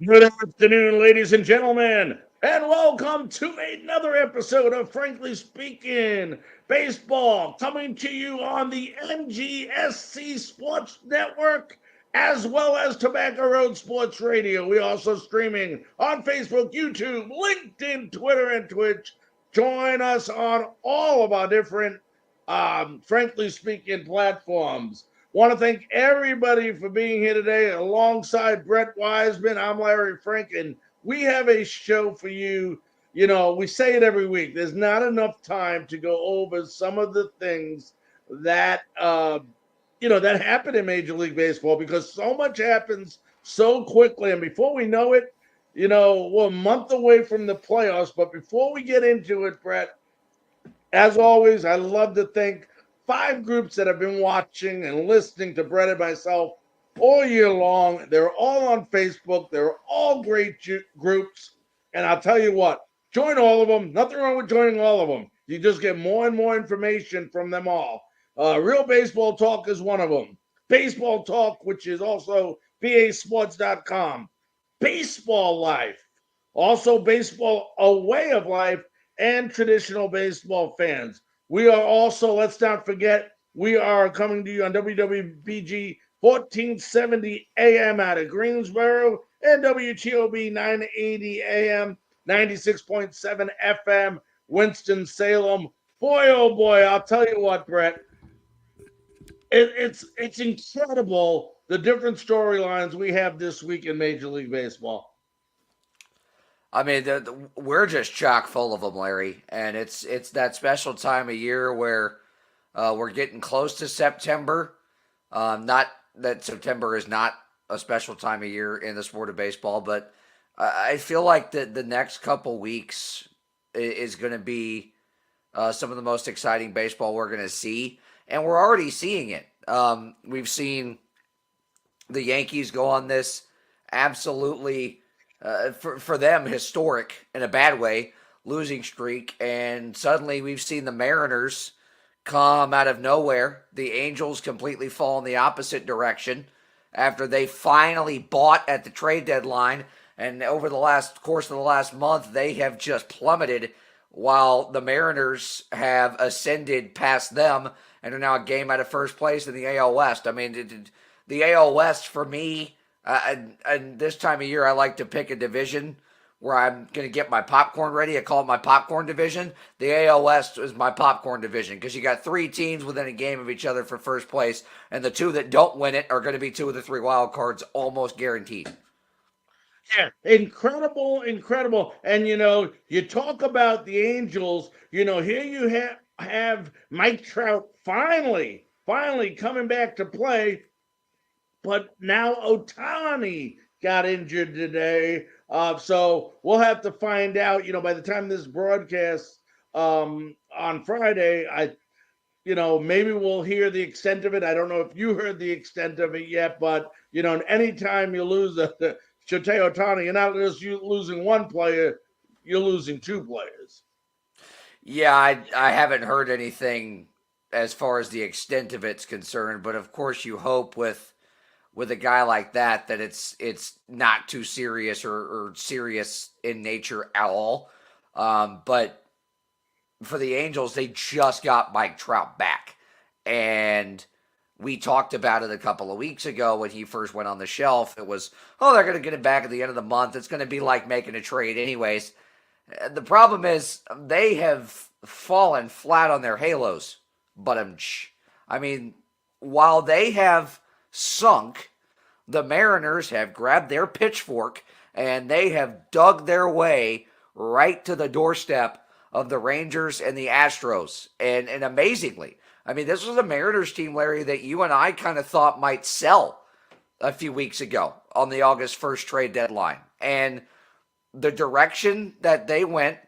Good afternoon, ladies and gentlemen, and welcome to another episode of Frankly Speaking Baseball, coming to you on the MGSC Sports Network as well as Tobacco Road Sports Radio. We also streaming on Facebook, YouTube, LinkedIn, Twitter, and Twitch. Join us on all of our different Frankly Speaking platforms. Want to thank everybody for being here today alongside Brett Wiseman. I'm Larry Frank, and we have a show for you. You know, we say it every week. There's not enough time to go over some of the things that that happen in Major League Baseball because so much happens so quickly, and before we know it, we're a month away from the playoffs. But before we get into it, Brett, as always, I love to thank five groups that have been watching and listening to Brett and myself all year long. They're all on Facebook. They're all great groups. And I'll tell you what, join all of them. Nothing wrong with joining all of them. You just get more and more information from them all. Real Baseball Talk is one of them. Baseball Talk, which is also basports.com. Baseball Life. Also, Baseball, a way of life, and traditional baseball fans. We are also, let's not forget, we are coming to you on WWBG 1470 AM out of Greensboro and WTOB 980 AM, 96.7 FM, Winston-Salem. Boy, oh boy, I'll tell you what, Brett, it's incredible the different storylines we have this week in Major League Baseball. I mean, we're just chock full of them, Larry, and it's that special time of year where we're getting close to September. Not that September is not a special time of year in the sport of baseball, but I feel like the next couple weeks is going to be some of the most exciting baseball we're going to see, and we're already seeing it. We've seen the Yankees go on this absolutely, for them, historic in a bad way, losing streak, and suddenly we've seen the Mariners come out of nowhere. The Angels completely fall in the opposite direction after they finally bought at the trade deadline, and over the course of the last month, they have just plummeted while the Mariners have ascended past them and are now a game out of first place in the AL West. I mean, the AL West, for me, and this time of year, I like to pick a division where I'm going to get my popcorn ready. I call it my popcorn division. The AL West is my popcorn division because you got three teams within a game of each other for first place, and the two that don't win it are going to be two of the three wild cards, almost guaranteed. Yeah, incredible. And you talk about the Angels. Here you have Mike Trout finally coming back to play, but now Ohtani got injured today. So we'll have to find out. By the time this broadcast on Friday, maybe we'll hear the extent of it. I don't know if you heard the extent of it yet, but anytime you lose a Shohei Ohtani, you're not just losing one player, you're losing two players. Yeah, I haven't heard anything as far as the extent of it's concerned, but of course you hope with a guy like that it's not too serious or serious in nature at all. But for the Angels, they just got Mike Trout back, and we talked about it a couple of weeks ago when he first went on the shelf. It was, they're going to get him back at the end of the month. It's going to be like making a trade anyways. The problem is they have fallen flat on their halos. But I mean, while they have sunk, the Mariners have grabbed their pitchfork and they have dug their way right to the doorstep of the Rangers and the Astros. And amazingly, I mean, this was a Mariners team, Larry, that you and I kind of thought might sell a few weeks ago on the August 1st trade deadline. And the direction that they went,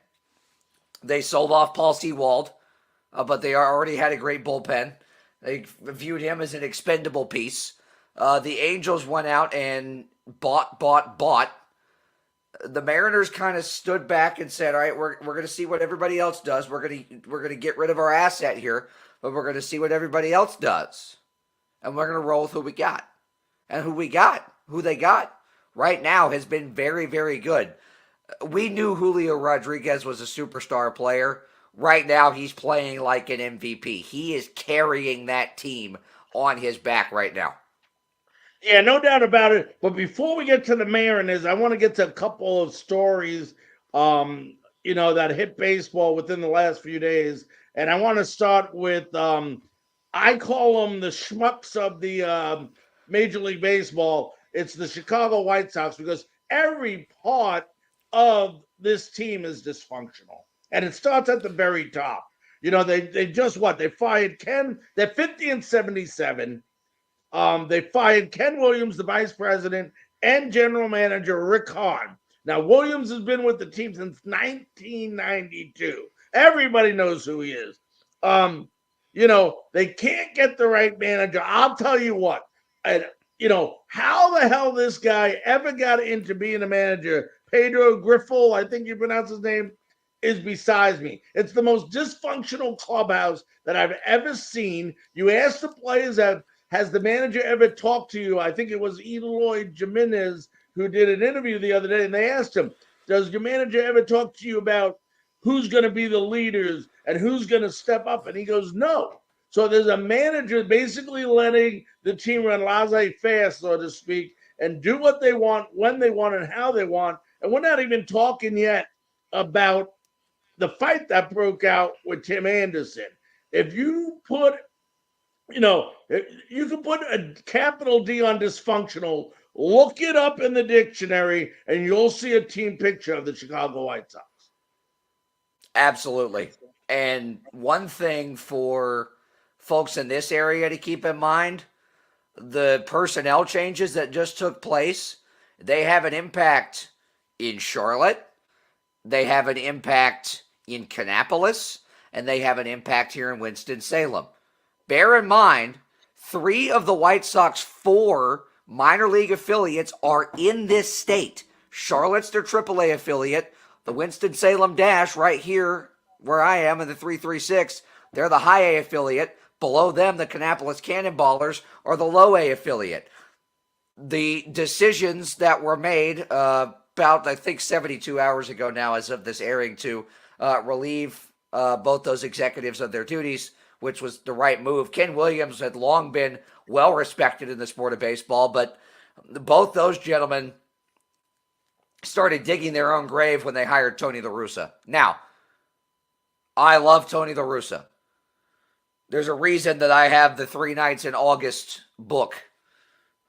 they sold off Paul Sewald, but they already had a great bullpen. They viewed him as an expendable piece. The Angels went out and bought. The Mariners kind of stood back and said, all right, we're going to see what everybody else does. We're going to get rid of our asset here, but we're going to see what everybody else does. And we're going to roll with who we got. And who they got, right now has been very, very good. We knew Julio Rodriguez was a superstar player. Right now, he's playing like an MVP. He is carrying that team on his back right now. Yeah, no doubt about it. But before we get to the Mariners, I want to get to a couple of stories, that hit baseball within the last few days. And I want to start with, I call them the schmucks of the Major League Baseball. It's the Chicago White Sox because every part of this team is dysfunctional. And it starts at the very top. They just what? They fired Ken. They're 50-77. They fired Ken Williams, the vice president, and general manager Rick Hahn. Now, Williams has been with the team since 1992. Everybody knows who he is. They can't get the right manager. I'll tell you what. And, how the hell this guy ever got into being a manager, Pedro Griffel, I think you pronounce his name, is besides me. It's the most dysfunctional clubhouse that I've ever seen. You ask the players that has the manager ever talked to you? I think it was Eloy Jimenez who did an interview the other day, and they asked him, does your manager ever talk to you about who's going to be the leaders and who's going to step up? And he goes, no. So there's a manager basically letting the team run laissez-faire, so to speak, and do what they want, when they want, and how they want. And we're not even talking yet about the fight that broke out with Tim Anderson. If you put you can put a capital D on dysfunctional. Look it up in the dictionary, and you'll see a team picture of the Chicago White Sox. Absolutely. And one thing for folks in this area to keep in mind, the personnel changes that just took place, they have an impact in Charlotte, they have an impact in Kannapolis, and they have an impact here in Winston-Salem. Bear in mind, 3 of the White Sox 4 minor league affiliates are in this state. Charlotte's their AAA affiliate. The Winston-Salem Dash right here where I am in the 336, they're the high A affiliate. Below them, the Kannapolis Cannonballers are the low A affiliate. The decisions that were made about, I think, 72 hours ago now as of this airing to relieve both those executives of their duties, which was the right move. Ken Williams had long been well respected in the sport of baseball, but both those gentlemen started digging their own grave when they hired Tony La Russa. Now, I love Tony La Russa. There's a reason that I have the 3 Nights in August book.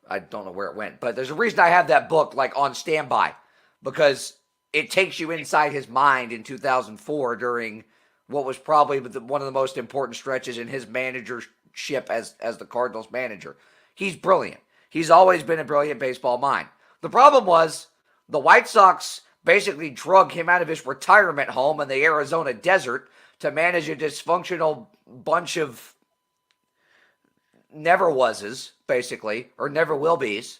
I don't know where it went, but there's a reason I have that book like on standby, because it takes you inside his mind in 2004 during what was probably one of the most important stretches in his managership as the Cardinals manager. He's brilliant. He's always been a brilliant baseball mind. The problem was the White Sox basically drug him out of his retirement home in the Arizona desert to manage a dysfunctional bunch of never-wases, basically, or never-will-be's,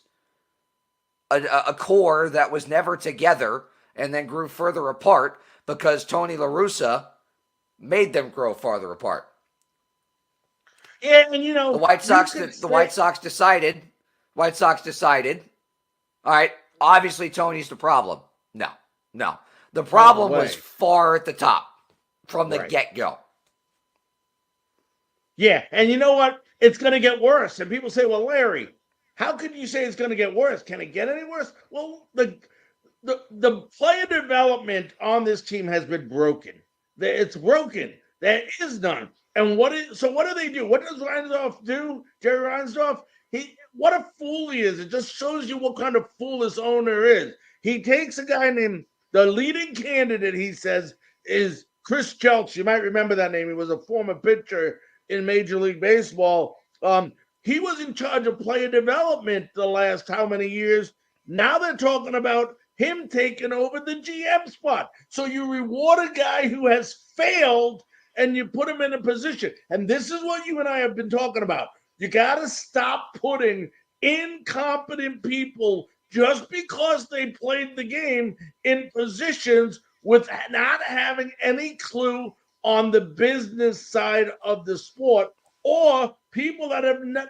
a core that was never together and then grew further apart because Tony La Russa made them grow farther apart. Yeah, and the White Sox decided, all right, obviously Tony's the problem. No. The problem was far at the top from the get-go. Yeah, and you know what? It's going to get worse. And people say, well, Larry, how could you say it's going to get worse? Can it get any worse? Well, the player development on this team has been broken. It's broken. There is none. And what do they do? What does Reinsdorf do? Jerry Reinsdorf? What a fool he is. It just shows you what kind of fool this owner is. He takes a guy named, the leading candidate, he says, is Chris Jeltz. You might remember that name. He was a former pitcher in Major League Baseball. He was in charge of player development the last how many years? Now they're talking about him taking over the GM spot. So you reward a guy who has failed and you put him in a position. And this is what you and I have been talking about. You got to stop putting incompetent people just because they played the game in positions with not having any clue on the business side of the sport. or people that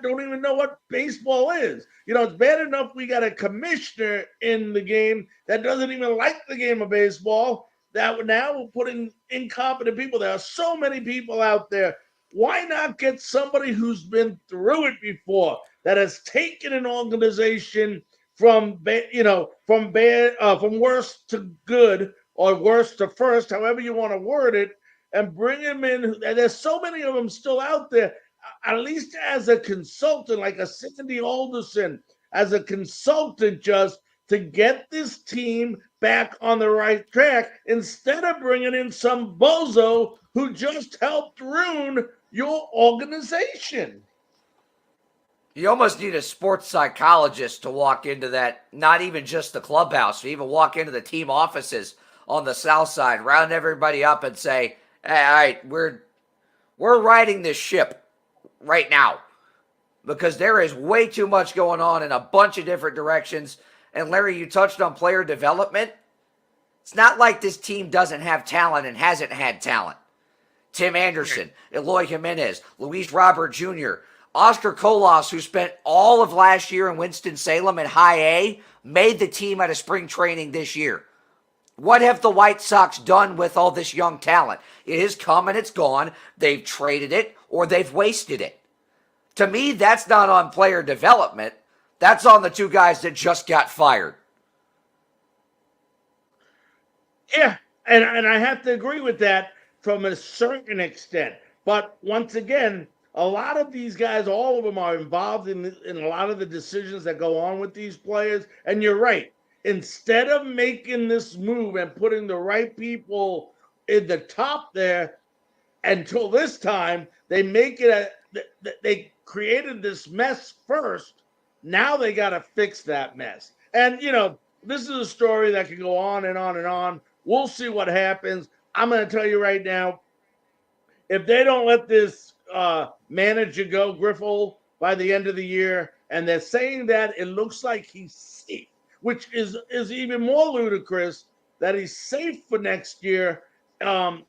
don't even know what baseball is. It's bad enough we got a commissioner in the game that doesn't even like the game of baseball. That now we're putting incompetent people. There are so many people out there. Why not get somebody who's been through it before, that has taken an organization from from worst to good, or worst to first, however you want to word it, and bring them in. And there's so many of them still out there, at least as a consultant, like a Sandy Alderson, as a consultant, just to get this team back on the right track, instead of bringing in some bozo who just helped ruin your organization. You almost need a sports psychologist to walk into that, not even just the clubhouse, to even walk into the team offices on the south side, round everybody up and say, hey, all right, we're riding this ship right now, because there is way too much going on in a bunch of different directions. And Larry, you touched on player development. It's not like this team doesn't have talent and hasn't had talent. Tim Anderson, Eloy Jimenez, Luis Robert Jr., Oscar Colas, who spent all of last year in Winston-Salem at High A, made the team out of spring training this year. What have the White Sox done with all this young talent? It has come and it's gone. They've traded it or they've wasted it. To me, that's not on player development. That's on the two guys that just got fired. Yeah, and I have to agree with that from a certain extent. But once again, a lot of these guys, all of them are involved in a lot of the decisions that go on with these players. And you're right. Instead of making this move and putting the right people in the top there, until this time, they created this mess first. Now they got to fix that mess. And, this is a story that can go on and on and on. We'll see what happens. I'm going to tell you right now, if they don't let this manager go, Griffel, by the end of the year, and they're saying that it looks like he's safe, which is even more ludicrous, that he's safe for next year,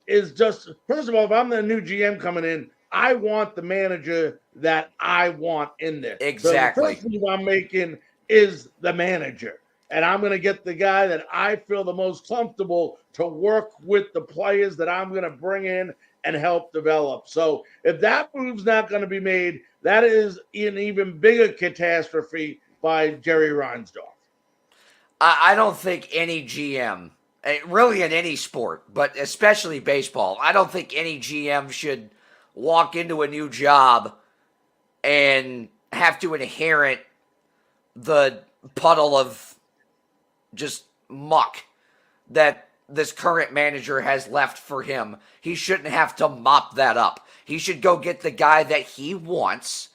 is just, first of all, if I'm the new GM coming in, I want the manager that I want in there. Exactly. So the first move I'm making is the manager. And I'm going to get the guy that I feel the most comfortable to work with the players that I'm going to bring in and help develop. So if that move's not going to be made, that is an even bigger catastrophe by Jerry Reinsdorf. I don't think any GM, really in any sport, but especially baseball, I don't think any GM should walk into a new job and have to inherit the puddle of just muck that this current manager has left for him. He shouldn't have to mop that up. He should go get the guy that he wants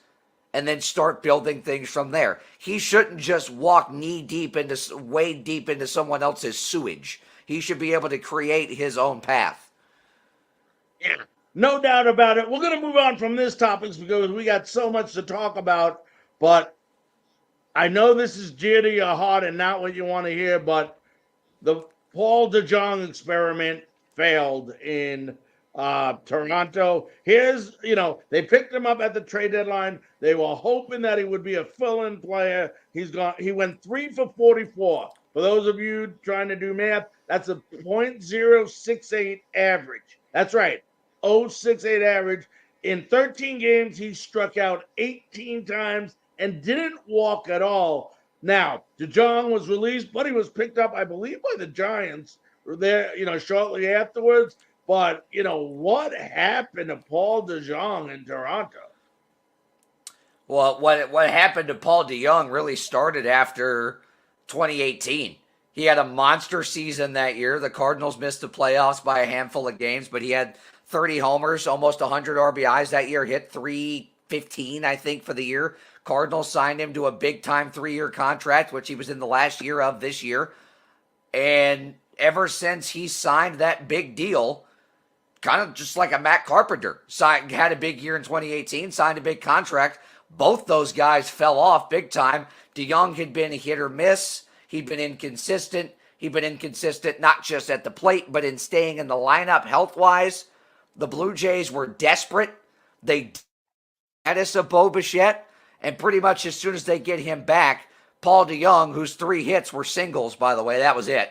and then start building things from there. He shouldn't just walk way deep into someone else's sewage. He should be able to create his own path. Yeah, no doubt about it. We're going to move on from this topic because we got so much to talk about, but I know this is dear to your heart and not what you want to hear, but the Paul DeJong experiment failed in Toronto. They picked him up at the trade deadline. They were hoping that he would be a fill-in player. He went 3 for 44. For those of you trying to do math, that's a .068 average. That's right, 0.68 average. In 13 games, he struck out 18 times and didn't walk at all. Now, DeJong was released, but he was picked up, I believe, by the Giants there, shortly afterwards. But, what happened to Paul DeJong in Toronto? Well, what happened to Paul DeJong really started after 2018. He had a monster season that year. The Cardinals missed the playoffs by a handful of games, but he had 30 homers, almost 100 RBIs that year, hit 315, I think, for the year. Cardinals signed him to a big-time 3-year contract, which he was in the last year of this year. And ever since he signed that big deal, kind of just like a Matt Carpenter, had a big year in 2018, signed a big contract. Both those guys fell off big time. DeJong had been a hit or miss. He'd been inconsistent. He'd been inconsistent not just at the plate, but in staying in the lineup health-wise. The Blue Jays were desperate. They status of Bo Bichette, and pretty much as soon as they get him back, Paul DeJong, whose 3 hits were singles, by the way, that was it,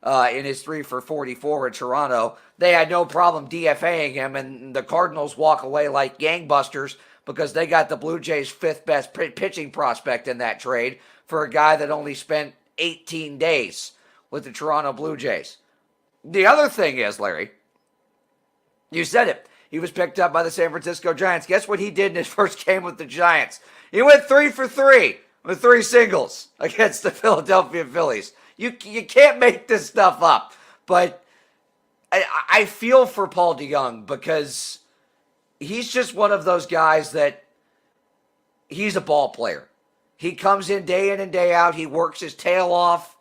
in his 3 for 44 in Toronto, they had no problem DFAing him, and the Cardinals walk away like gangbusters because they got the Blue Jays' 5th best pitching prospect in that trade for a guy that only spent 18 days with the Toronto Blue Jays. The other thing is, Larry, you said it. He was picked up by the San Francisco Giants. Guess what he did in his first game with the Giants? He went 3 for 3 with 3 singles against the Philadelphia Phillies. You can't make this stuff up. But I feel for Paul DeJong because he's just one of those guys that he's a ball player. He comes in and day out. He works his tail off.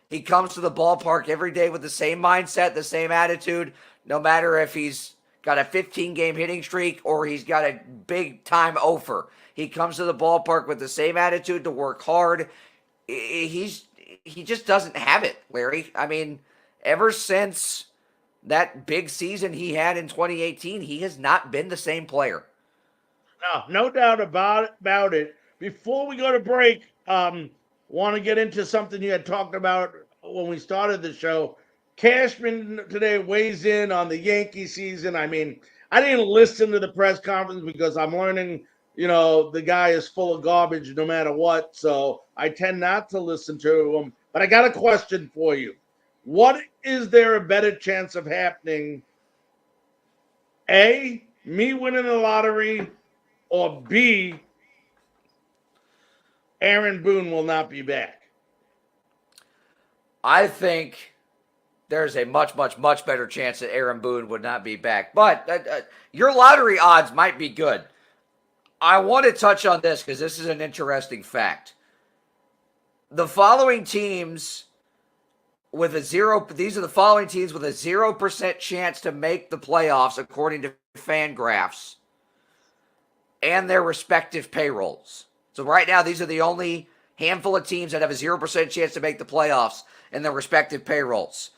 He comes to the ballpark every day with the same mindset, the same attitude, no matter if he's got a 15-game hitting streak or he's got a big-time offer. He comes to the ballpark with the same attitude to work hard. He just doesn't have it, Larry. I mean, ever since that big season he had in 2018, he has not been the same player. No doubt about it. Before we go to break, want to get into something you had talked about when we started the show. Cashman today weighs in on the Yankee season. I mean, I didn't listen to the press conference because I'm learning, the guy is full of garbage no matter what. So I tend not to listen to him. But I got a question for you. What is there a better chance of happening? A, me winning the lottery, or B, Aaron Boone will not be back? I think there's a much, much, much better chance that Aaron Boone would not be back. But your lottery odds might be good. I want to touch on this because this is an interesting fact. The following teams with these are the following teams with a 0% chance to make the playoffs according to Fangraphs and their respective payrolls. So right now, these are the only handful of teams that have a 0% chance to make the playoffs and their respective payrolls.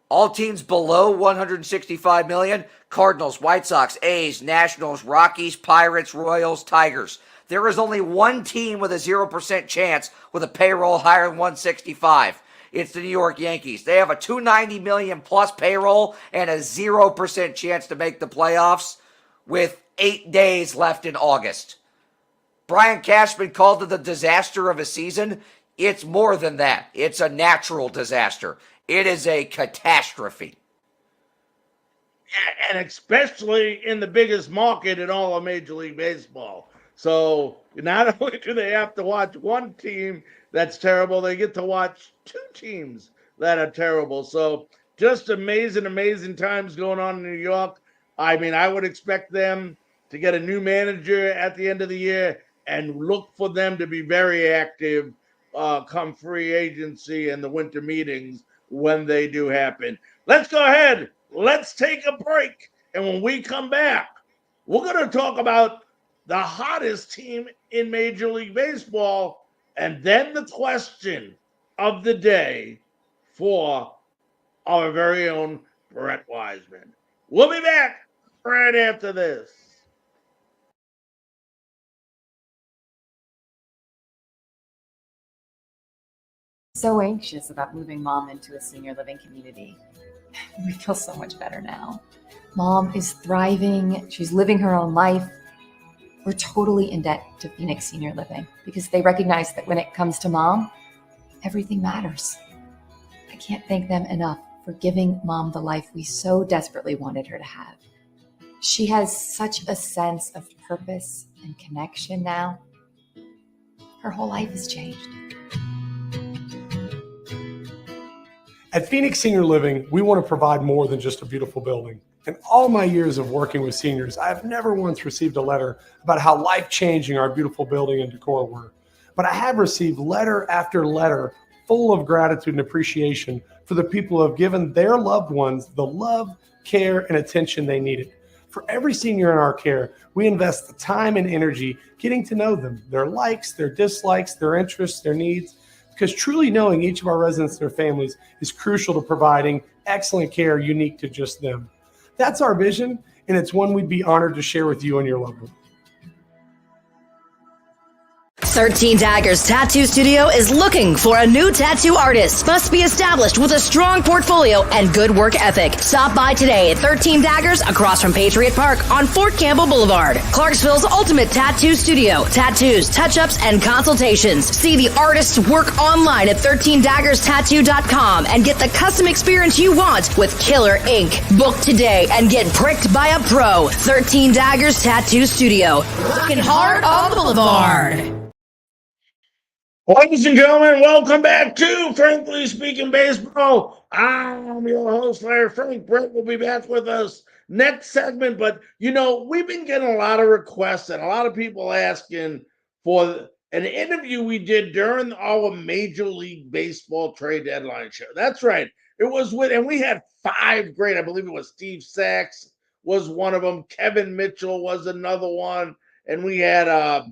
All teams below $165 million, Cardinals, White Sox, A's, Nationals, Rockies, Pirates, Royals, Tigers. There is only one team with a 0% chance with a payroll higher than $165. It's the New York Yankees. They have a $290 million plus payroll and a 0% chance to make the playoffs with 8 days left in August. Brian Cashman called it the disaster of a season. It's more than that. It's a natural disaster. It is a catastrophe. Yeah, and especially in the biggest market in all of Major League Baseball. So not only do they have to watch one team that's terrible, they get to watch 2 teams that are terrible. So just amazing times going on in New York. I mean, I would expect them to get a new manager at the end of the year and look for them to be very active come free agency and the winter meetings when they do happen. Let's go ahead. Let's take a break. And when we come back, we're going to talk about the hottest team in Major League Baseball and then the question of the day for our very own Brett Wiseman. We'll be back right after this. So anxious about moving Mom into a senior living community. We feel so much better now. Mom is thriving. She's living her own life. We're totally in debt to Phoenix Senior Living because they recognize that when it comes to Mom, everything matters. I can't thank them enough for giving Mom the life we so desperately wanted her to have. She has such a sense of purpose and connection now. Her whole life has changed. At Phoenix Senior Living, we want to provide more than just a beautiful building. In all my years of working with seniors, I have never once received a letter about how life-changing our beautiful building and decor were. But I have received letter after letter full of gratitude and appreciation for the people who have given their loved ones the love, care, and attention they needed. For every senior in our care, we invest the time and energy getting to know them, their likes, their dislikes, their interests, their needs, because truly knowing each of our residents and their families is crucial to providing excellent care unique to just them. That's our vision, and it's one we'd be honored to share with you and your loved one. 13 Daggers Tattoo Studio is looking for a new tattoo artist. Must be established with a strong portfolio and good work ethic. Stop by today at 13 Daggers across from Patriot Park on Fort Campbell Boulevard. Clarksville's ultimate tattoo studio. Tattoos, touch-ups, and consultations. See the artist's work online at 13daggerstattoo.com and get the custom experience you want with killer ink. Book today and get pricked by a pro. 13 Daggers Tattoo Studio. Working hard on the boulevard. Ladies and gentlemen, welcome back to Frankly Speaking Baseball. I'm your host, Larry Frank. Brett will be back with us next segment. But, you know, we've been getting a lot of requests and a lot of people asking for an interview we did during our Major League Baseball trade deadline show. That's right. It was and we had 5 great, I believe it was Steve Sachs was one of them. Kevin Mitchell was another one. And we had a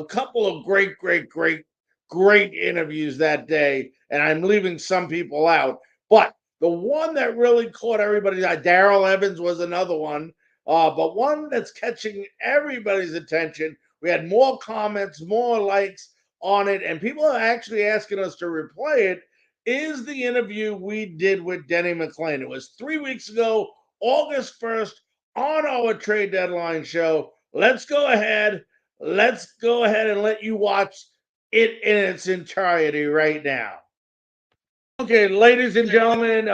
couple of great interviews that day, and I'm leaving some people out. But the one that really caught everybody's eye, Darrell Evans was another one, but one that's catching everybody's attention. We had more comments, more likes on it, and people are actually asking us to replay it, is the interview we did with Denny McClain. It was 3 weeks ago, August 1st, on our trade deadline show. Let's go ahead and let you watch it in its entirety right now. Okay, ladies and gentlemen,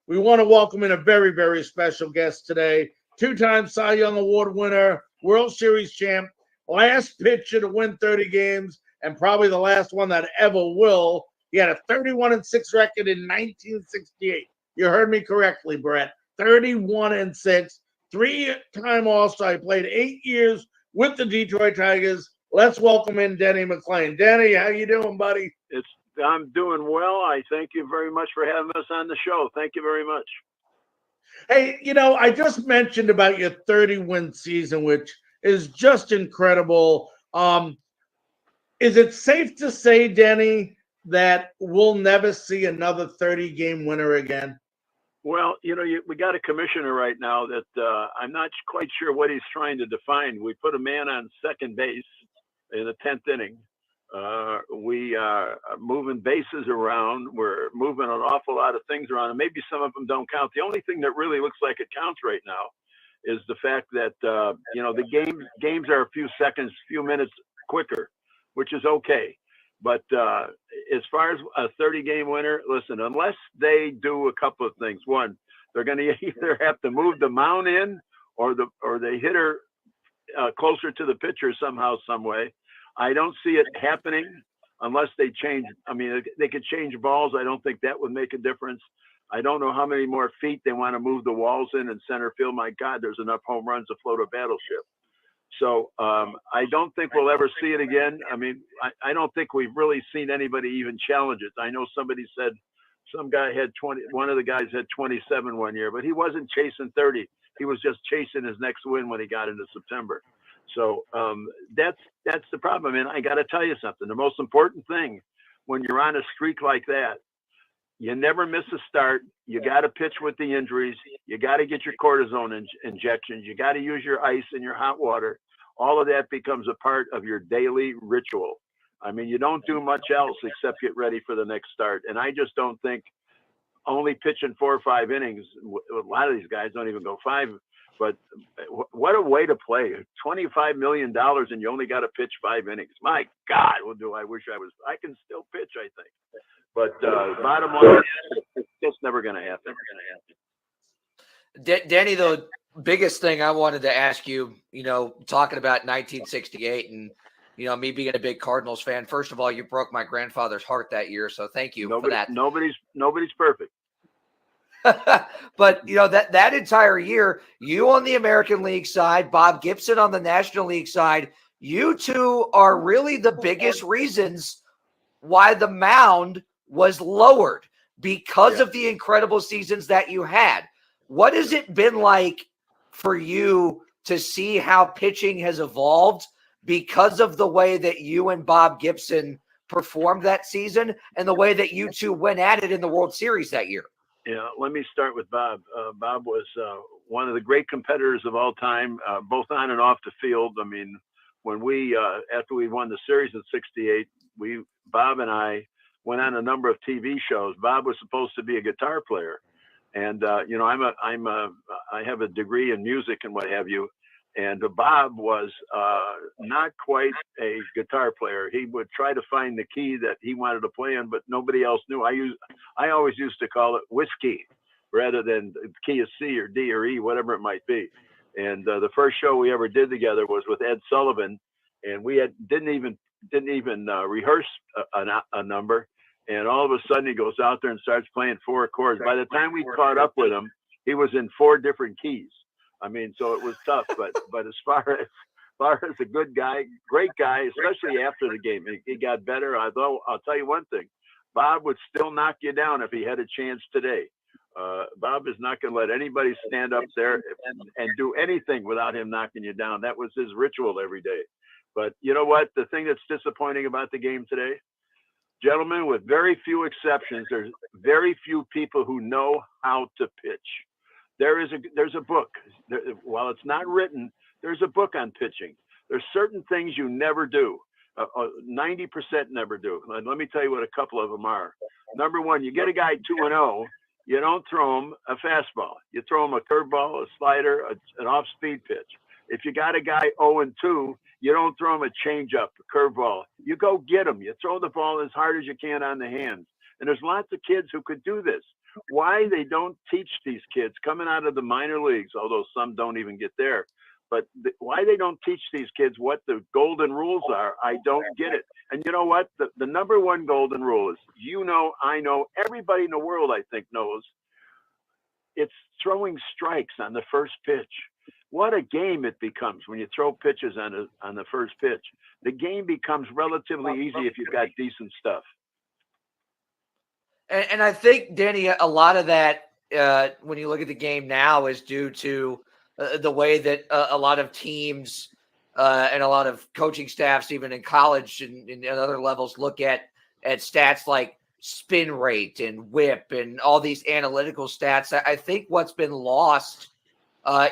we want to welcome in a very, very special guest today. 2-time Cy Young Award winner, World Series champ, last pitcher to win 30 games, and probably the last one that ever will. He had a 31-6 record in 1968. You heard me correctly, Brett. 31-6, 3-time All-Star. He played 8 years with the Detroit Tigers. Let's welcome in Denny McClain. Denny, how you doing, buddy? I'm doing well. I thank you very much for having us on the show. Thank you very much. Hey, you know, I just mentioned about your 30-win season, which is just incredible. Is it safe to say, Denny, that we'll never see another 30-game winner again? Well, you know, we got a commissioner right now that I'm not quite sure what he's trying to define. We put a man on second base in the 10th inning. We are moving bases around. We're moving an awful lot of things around, and maybe some of them don't count. The only thing that really looks like it counts right now is the fact that you know, the games are a few seconds, few minutes quicker, which is okay. But as far as a 30-game winner, listen, unless they do a couple of things. One, they're going to either have to move the mound in, or the hitter closer to the pitcher somehow, some way. I don't see it happening unless they change. I mean, they could change balls. I don't think that would make a difference. I don't know how many more feet they want to move the walls in center field. My God, there's enough home runs to float a battleship. So I don't think we'll ever see it again. I mean, I don't think we've really seen anybody even challenge it. I know somebody said some guy had 20. One of the guys had 27 one year, but he wasn't chasing 30. He was just chasing his next win when he got into September. So that's the problem. I mean, I got to tell you something. The most important thing when you're on a streak like that, you never miss a start. You got to pitch with the injuries. You got to get your cortisone injections. You got to use your ice and your hot water. All of that becomes a part of your daily ritual. I mean, you don't do much else except get ready for the next start. And I just don't think only pitching 4 or 5 innings, a lot of these guys don't even go 5, but what a way to play. $25 million and you only got to pitch 5 innings. My God, what do I wish I can still pitch, I think. But bottom line, it's just never going to happen. Denny, the biggest thing I wanted to ask you, you know, talking about 1968 and, you know, me being a big Cardinals fan, first of all, you broke my grandfather's heart that year. So thank you for that. Nobody's perfect. But, you know, that entire year, you on the American League side, Bob Gibson on the National League side, you two are really the biggest reasons why the mound was lowered because of the incredible seasons that you had. What has it been like for you to see how pitching has evolved because of the way that you and Bob Gibson performed that season and the way that you two went at it in the World Series that year? Yeah, let me start with Bob. Bob was one of the great competitors of all time, both on and off the field. I mean, when we after we won the series in '68, Bob and I went on a number of TV shows. Bob was supposed to be a guitar player, and you know, I have a degree in music and what have you. And Bob was not quite a guitar player. He would try to find the key that he wanted to play in, but nobody else knew. I always used to call it whiskey rather than the key of C or D or E, whatever it might be. And the first show we ever did together was with Ed Sullivan, and we didn't even rehearse a number. And all of a sudden he goes out there and starts playing 4 chords. By the time we caught up with him, he was in 4 different keys. I mean, so it was tough, but as far as a good guy, great guy, especially after the game, he got better. Although I'll tell you one thing, Bob would still knock you down if he had a chance today. Bob is not going to let anybody stand up there and do anything without him knocking you down. That was his ritual every day. But you know what? The thing that's disappointing about the game today, gentlemen, with very few exceptions, there's very few people who know how to pitch. There's a book. While it's not written, there's a book on pitching. There's certain things you never do. 90% never do. Let me tell you what a couple of them are. Number one, you get a guy 2-0, you don't throw him a fastball. You throw him a curveball, a slider, an off-speed pitch. If you got a guy 0-2, you don't throw him a changeup, a curveball. You go get him. You throw the ball as hard as you can on the hands. And there's lots of kids who could do this. Why they don't teach these kids coming out of the minor leagues, although some don't even get there, but why they don't teach these kids what the golden rules are, I don't get it. And you know what? The number one golden rule is, you know, I know, everybody in the world, I think, knows, it's throwing strikes on the first pitch. What a game it becomes when you throw pitches on the first pitch. The game becomes relatively easy if you've got decent stuff. And I think, Denny, a lot of that, when you look at the game now, is due to the way that a lot of teams and a lot of coaching staffs, even in college and other levels, look at stats like spin rate and whip and all these analytical stats. I think what's been lost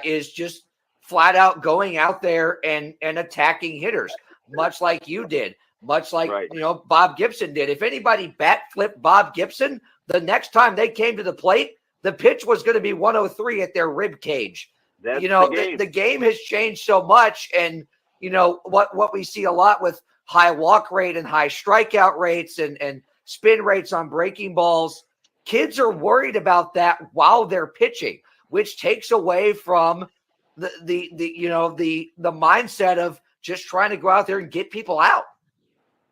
is just flat out going out there and attacking hitters, much like you did. Much like, right, you know, Bob Gibson did. If anybody bat flipped Bob Gibson, the next time they came to the plate, the pitch was going to be 103 at their rib cage. That's you know, the game has changed so much. And, you know, what we see a lot with high walk rate and high strikeout rates and spin rates on breaking balls, kids are worried about that while they're pitching, which takes away from the mindset of just trying to go out there and get people out.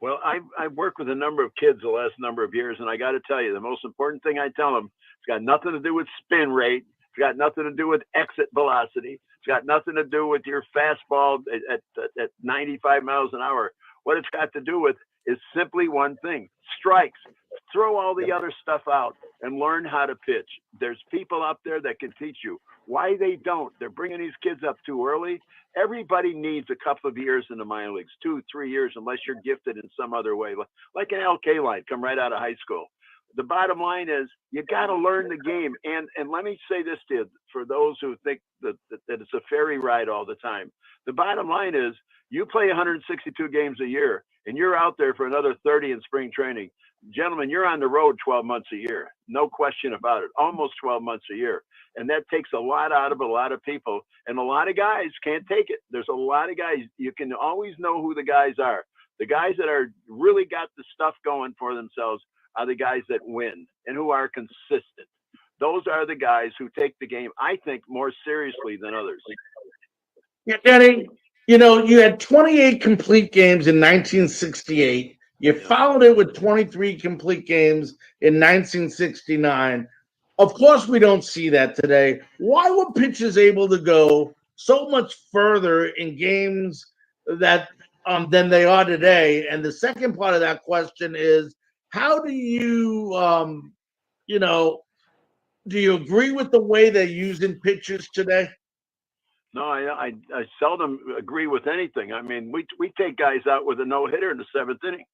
Well, I've worked with a number of kids the last number of years, and I got to tell you, the most important thing I tell them, it's got nothing to do with spin rate. It's got nothing to do with exit velocity. It's got nothing to do with your fastball at 95 miles an hour. What it's got to do with is simply one thing: strikes. Throw all the other stuff out and learn how to pitch. There's people out there that can teach you. Why they don't? They're bringing these kids up too early. Everybody needs a couple of years in the minor leagues, 2-3 years, unless you're gifted in some other way, like an LK line, come right out of high school. The bottom line is you got to learn the game. And let me say this to you, for those who think that it's a fairy ride all the time. The bottom line is you play 162 games a year, and you're out there for another 30 in spring training. Gentlemen, you're on the road 12 months a year. No question about it. Almost 12 months a year. And that takes a lot out of a lot of people. And a lot of guys can't take it. There's a lot of guys. You can always know who the guys are. The guys that are really got the stuff going for themselves are the guys that win and who are consistent. Those are the guys who take the game, I think, more seriously than others. Yeah, Denny, you know, you had 28 complete games in 1968. You followed it with 23 complete games in 1969. Of course, we don't see that today. Why were pitchers able to go so much further in games that than they are today? And the second part of that question is, how do you, do you agree with the way they're using pitchers today? No, I seldom agree with anything. I mean, we take guys out with a no-hitter in the 7th inning.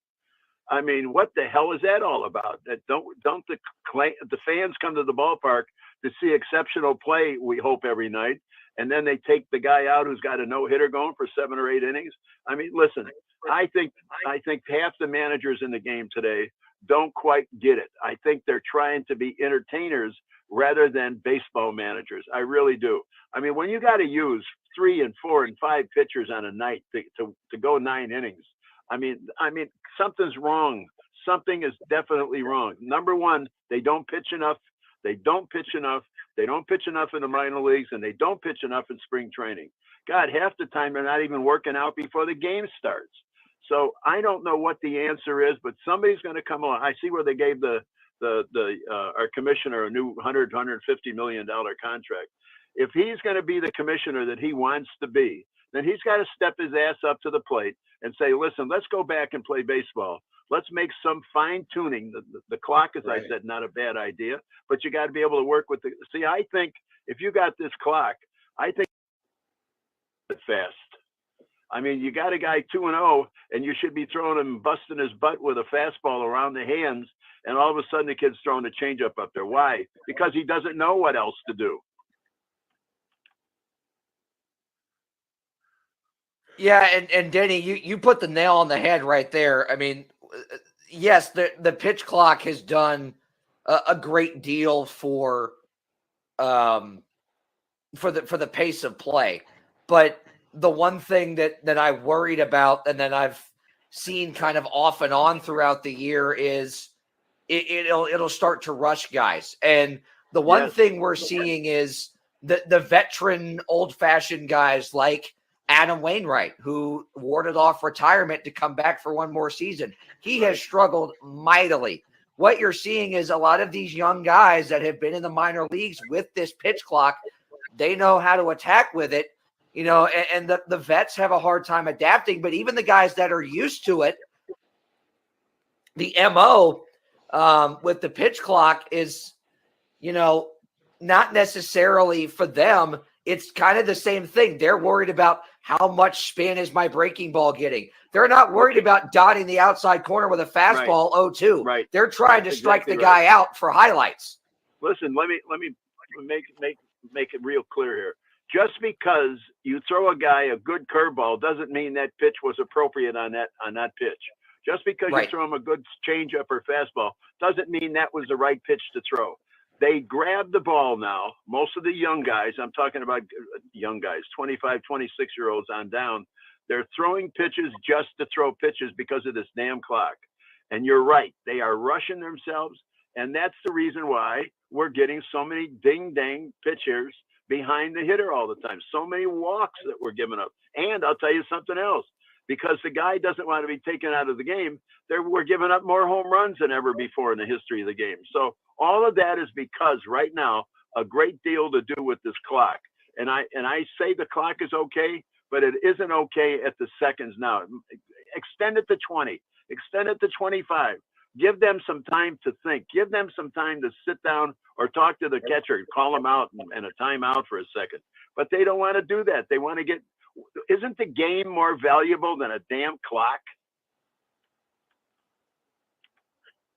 I mean, what the hell is that all about? Don't the fans come to the ballpark to see exceptional play, we hope, every night. And then they take the guy out who's got a no-hitter going for 7 or 8 innings. I mean, listen, I think half the managers in the game today don't quite get it. I think they're trying to be entertainers rather than baseball managers. I really do. I mean, when you got to use 3 and 4 and 5 pitchers on a night to go 9 innings, I mean, something's wrong. Something is definitely wrong. Number one, they don't pitch enough. They don't pitch enough. They don't pitch enough in the minor leagues, and they don't pitch enough in spring training. God, half the time they're not even working out before the game starts. So I don't know what the answer is, but somebody's going to come along. I see where they gave our commissioner a new $150 million contract. If he's going to be the commissioner that he wants to be, then he's got to step his ass up to the plate and say, listen, let's go back and play baseball. Let's make some fine tuning. The clock, as I said, not a bad idea, but you got to be able to work with see, I think if you got this clock, I think it's fast. I mean, you got a guy 2-0 and you should be throwing him, busting his butt with a fastball around the hands. And all of a sudden the kid's throwing a changeup up there. Why? Because he doesn't know what else to do. Yeah, and Denny, you put the nail on the head right there. I mean, yes, the pitch clock has done a great deal for the pace of play, but the one thing that I worried about and that I've seen kind of off and on throughout the year is it'll start to rush guys, and the one thing we're seeing is the veteran, old-fashioned guys like Adam Wainwright, who warded off retirement to come back for one more season. He has struggled mightily. What you're seeing is a lot of these young guys that have been in the minor leagues with this pitch clock, they know how to attack with it, and the vets have a hard time adapting. But even the guys that are used to it, the MO with the pitch clock is, not necessarily for them. It's kind of the same thing. They're worried about how much spin is my breaking ball getting. They're not worried about dotting the outside corner with a fastball 0-2. Right. They're trying to strike the guy out for highlights. Listen, let me make it real clear here. Just because you throw a guy a good curveball doesn't mean that pitch was appropriate on that pitch. Just because you throw him a good changeup or fastball doesn't mean that was the right pitch to throw. They grab the ball now. Most of the young guys, I'm talking about young guys, 25, 26-year-olds on down, they're throwing pitches just to throw pitches because of this damn clock. And you're right. They are rushing themselves. And that's the reason why we're getting so many ding-dang pitchers behind the hitter all the time. So many walks that we're giving up. And I'll tell you something else. Because the guy doesn't want to be taken out of the game, we're giving up more home runs than ever before in the history of the game. So all of that is because right now, a great deal to do with this clock. And I say the clock is okay, but it isn't okay at the seconds now. Extend it to 20, extend it to 25. Give them some time to think. Give them some time to sit down or talk to the catcher, call them out and a timeout for a second. But they don't want to do that. They want to get. Isn't the game more valuable than a damn clock?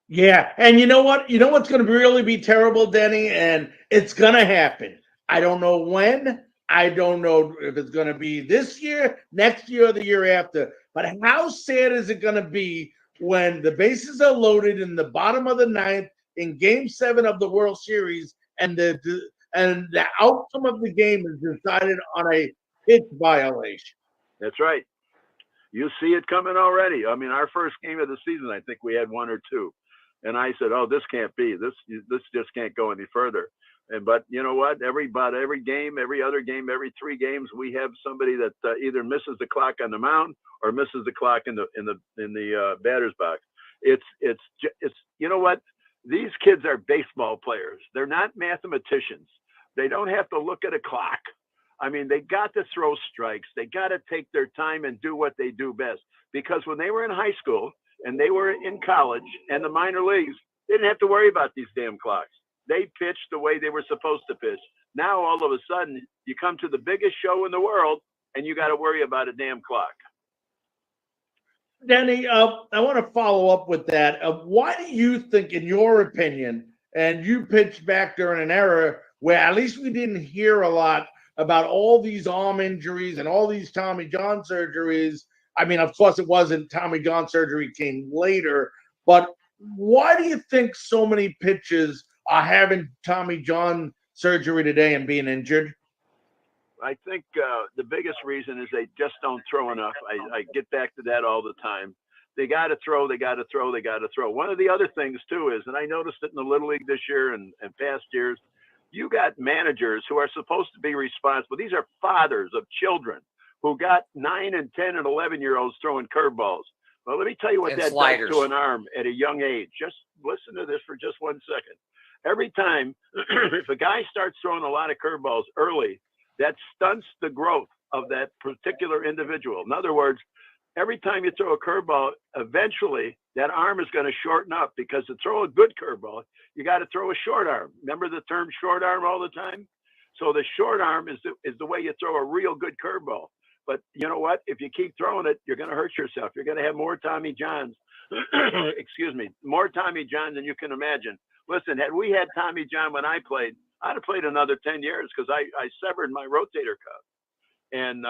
Yeah, and you know what? You know what's going to really be terrible, Denny? And it's going to happen. I don't know when. I don't know if it's going to be this year, next year, or the year after. But how sad is it going to be when the bases are loaded in the bottom of the ninth in Game 7 of the World Series and the outcome of the game is decided on a pitch violation? That's right. You see it coming already. I mean, our first game of the season, I think we had 1 or 2. And I said, oh, this can't be. This just can't go any further. But you know what? Every game, every other game, every 3 games, we have somebody that either misses the clock on the mound or misses the clock in the batter's box. It's you know what? These kids are baseball players. They're not mathematicians. They don't have to look at a clock. I mean, they got to throw strikes. They got to take their time and do what they do best. Because when they were in high school and they were in college and the minor leagues, they didn't have to worry about these damn clocks. They pitched the way they were supposed to pitch. Now, all of a sudden, you come to the biggest show in the world and you got to worry about a damn clock. Denny, I want to follow up with that. Why do you think, in your opinion, and you pitched back during an era where at least we didn't hear a lot about all these arm injuries and all these Tommy John surgeries. I mean, of course, it wasn't Tommy John surgery came later, but why do you think so many pitchers are having Tommy John surgery today and being injured? I think the biggest reason is they just don't throw enough. I get back to that all the time. They got to throw, they got to throw, they got to throw. One of the other things, too, is, and I noticed it in the Little League this year and past years, you got managers who are supposed to be responsible. These are fathers of children who got 9 and 10 and 11-year-olds throwing curveballs. Well, let me tell you what And that sliders. does to an arm at a young age. Just listen to this for just 1 second. Every time, if a guy starts throwing a lot of curveballs early, that stunts the growth of that particular individual. In other words, every time you throw a curveball, eventually that arm is going to shorten up, because to throw a good curveball, you got to throw a short arm. Remember the term short arm all the time? So the short arm is the way you throw a real good curveball. But you know what? If you keep throwing it, you're going to hurt yourself. You're going to have more Tommy Johns, excuse me, more Tommy John than you can imagine. Listen, had we had Tommy John when I played, I'd have played another 10 years, because I severed my rotator cuff. And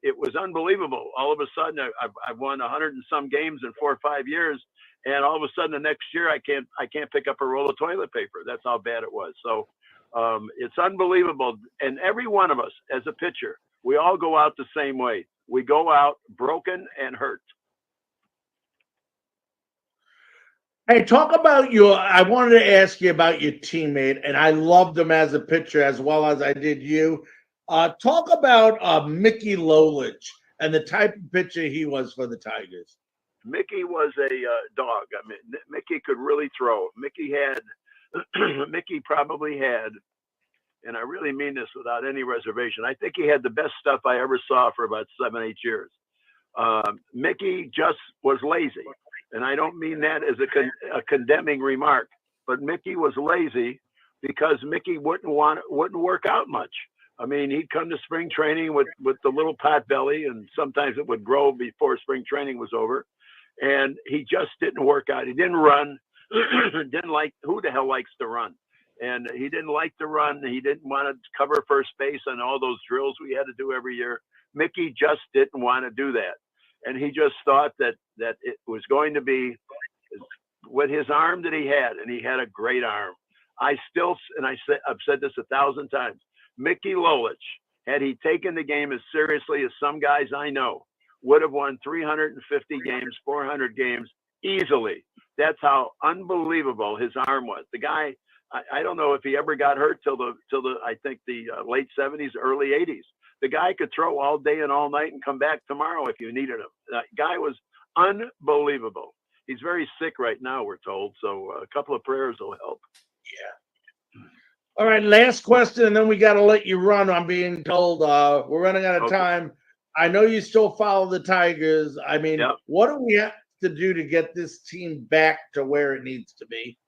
it was unbelievable. All of a sudden, I've won 100 and some games in 4 or 5 years, and all of a sudden the next year I can't pick up a roll of toilet paper. That's how bad it was. So it's unbelievable. And every one of us, as a pitcher, we all go out the same way. We go out broken and hurt. Hey, talk about I wanted to ask you about your teammate, and I loved him as a pitcher as well as I did you. Talk about Mickey Lolich and the type of pitcher he was for the Tigers. Mickey was a dog. I mean, Mickey could really throw. Mickey probably had, and I really mean this without any reservation, I think he had the best stuff I ever saw for about 7-8 years. Mickey just was lazy. And I don't mean that as a condemning remark, but Mickey was lazy because Mickey wouldn't work out much. I mean, he'd come to spring training with the little pot belly, and sometimes it would grow before spring training was over. And he just didn't work out. He didn't run. Who the hell likes to run? And he didn't like to run. He didn't want to cover first base on all those drills we had to do every year. Mickey just didn't want to do that. And he just thought that it was going to be with his arm that he had, and he had a great arm. I've said this 1,000 times. Mickey Lolich, had he taken the game as seriously as some guys I know, would have won 350 games, 400 games easily. That's how unbelievable his arm was. The guy, I don't know if he ever got hurt till the I think the late 70s, early 80s. The guy could throw all day and all night and come back tomorrow if you needed him. That guy was unbelievable. He's very sick right now, we're told. So a couple of prayers will help. Yeah. All right, last question, and then we got to let you run. I'm being told we're running out of time. I know you still follow the Tigers. I mean, What do we have to do to get this team back to where it needs to be?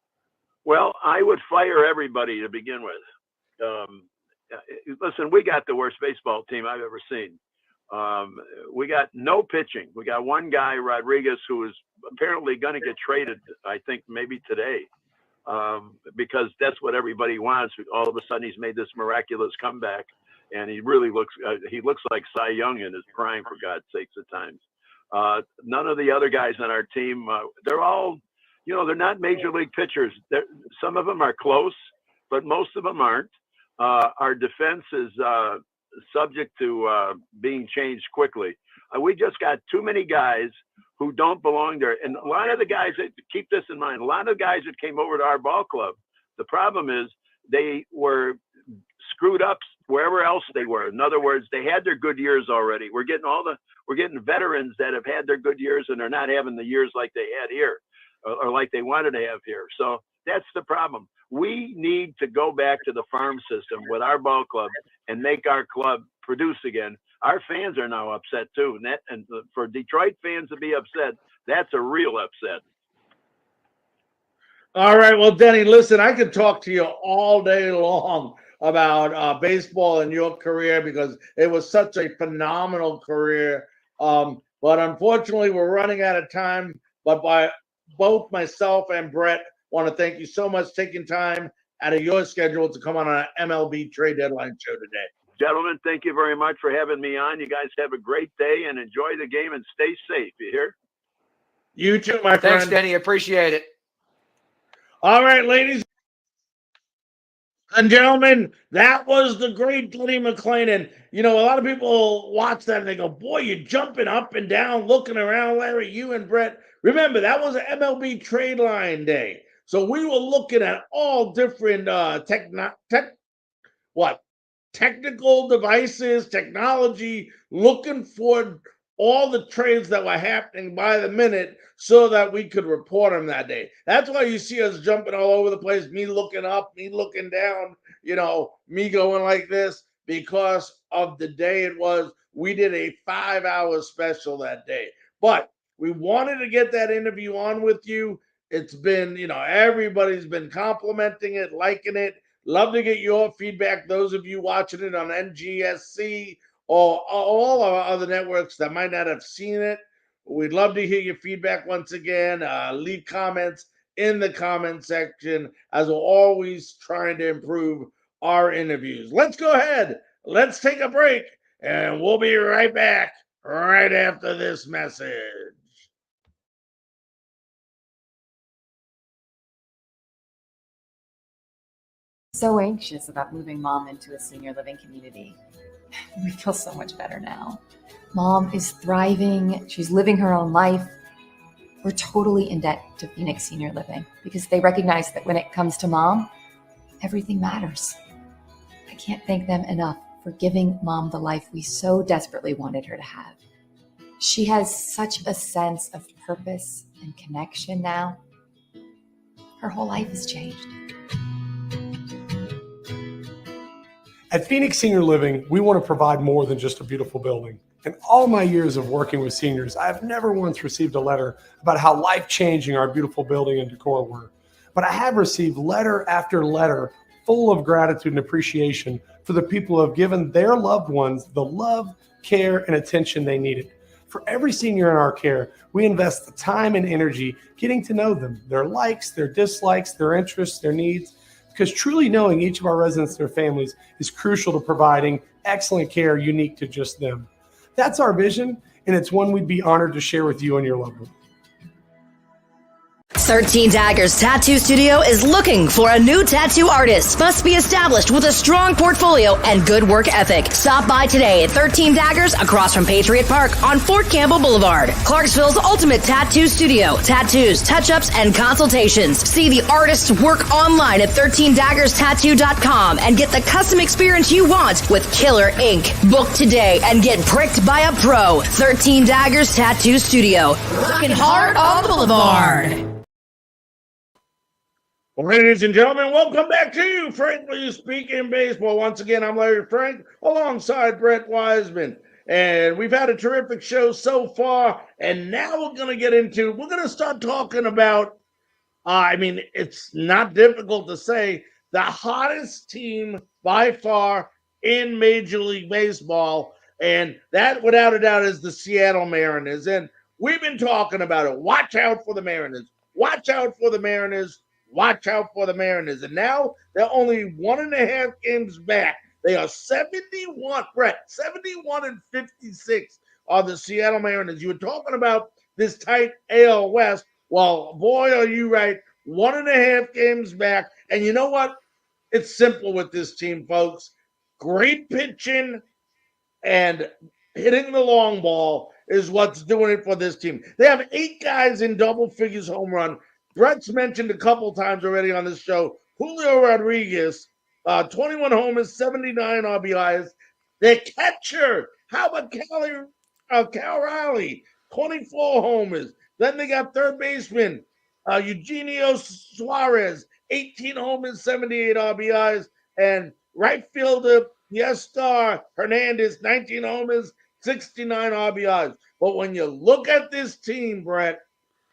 Well, I would fire everybody to begin with. Listen, we got the worst baseball team I've ever seen. We got no pitching. We got one guy, Rodriguez, who is apparently going to get traded, I think maybe today, because that's what everybody wants. All of a sudden, he's made this miraculous comeback, and he really looks like Cy Young in his prime, for God's sakes, at times. None of the other guys on our team, they're all, they're not major league pitchers. Some of them are close, but most of them aren't. Our defense is subject to being changed quickly. We just got too many guys who don't belong there. And a lot of the guys, keep this in mind, a lot of the guys that came over to our ball club, the problem is they were screwed up wherever else they were. In other words, they had their good years already. We're getting veterans that have had their good years, and they're not having the years like they had here or like they wanted to have here. So that's the problem. We need to go back to the farm system with our ball club and make our club produce again. Our fans are now upset too. And for Detroit fans to be upset, that's a real upset. All right. Well, Denny, listen, I could talk to you all day long about baseball and your career, because it was such a phenomenal career. But unfortunately, we're running out of time. But by both myself and Brett want to thank you so much for taking time out of your schedule to come on an MLB trade deadline show today. Gentlemen, thank you very much for having me on. You guys have a great day and enjoy the game and stay safe. You hear? You too, my friend. Thanks, Denny. Appreciate it. All right, ladies and gentlemen, that was the great Denny McClain. And, a lot of people watch that and they go, boy, you're jumping up and down, looking around, Larry, you and Brett. Remember, that was an MLB trade line day. So we were looking at all different technical devices, technology, looking for all the trades that were happening by the minute so that we could report them that day. That's why you see us jumping all over the place, me looking up, me looking down, me going like this, because of the day it was. We did a 5-hour special that day. But we wanted to get that interview on with you. It's been, everybody's been complimenting it, liking it. Love to get your feedback, those of you watching it on NGSC or all our other networks that might not have seen it. We'd love to hear your feedback once again. Leave comments in the comment section, as we're always trying to improve our interviews. Let's go ahead. Let's take a break, and we'll be right back right after this message. So anxious about moving Mom into a senior living community. We feel so much better now. Mom is thriving. She's living her own life. We're totally in debt to Phoenix Senior Living because they recognize that when it comes to Mom, everything matters. I can't thank them enough for giving Mom the life we so desperately wanted her to have. She has such a sense of purpose and connection now. Her whole life has changed. At Phoenix Senior Living, we want to provide more than just a beautiful building. In all my years of working with seniors, I've never once received a letter about how life-changing our beautiful building and decor were. But I have received letter after letter full of gratitude and appreciation for the people who have given their loved ones the love, care, and attention they needed. For every senior in our care, we invest the time and energy getting to know them, their likes, their dislikes, their interests, their needs, because truly knowing each of our residents and their families is crucial to providing excellent care unique to just them. That's our vision, and it's one we'd be honored to share with you and your loved one. 13 Daggers Tattoo Studio is looking for a new tattoo artist. Must be established with a strong portfolio and good work ethic. Stop by today at 13 Daggers across from Patriot Park on Fort Campbell Boulevard. Clarksville's ultimate tattoo studio. Tattoos, touch-ups, and consultations. See the artist's work online at 13daggerstattoo.com and get the custom experience you want with killer ink. Book today and get pricked by a pro. 13 Daggers Tattoo Studio. Rockin' hard on the boulevard. Well, ladies and gentlemen, welcome back to you, Frankly Speaking Baseball. Once again, I'm Larry Frank alongside Brett Wiseman. And we've had a terrific show so far. And now we're going to start talking about, it's not difficult to say, the hottest team by far in Major League Baseball. And that, without a doubt, is the Seattle Mariners. And we've been talking about it. Watch out for the Mariners. Watch out for the Mariners. Watch out for the Mariners. And now they're only 1.5 games back. They are 71, Brett, 71-56 are the Seattle Mariners. You were talking about this tight AL West. Well, boy, are you right. 1.5 games back. And you know what? It's simple with this team, folks. Great pitching and hitting the long ball is what's doing it for this team. They have 8 guys in double figures home run. Brett's mentioned a couple times already on this show, Julio Rodriguez, 21 homers, 79 RBIs. Their catcher, how about Cal Riley, 24 homers. Then they got third baseman, Eugenio Suarez, 18 homers, 78 RBIs. And right fielder, Yestar Hernandez, 19 homers, 69 RBIs. But when you look at this team, Brett,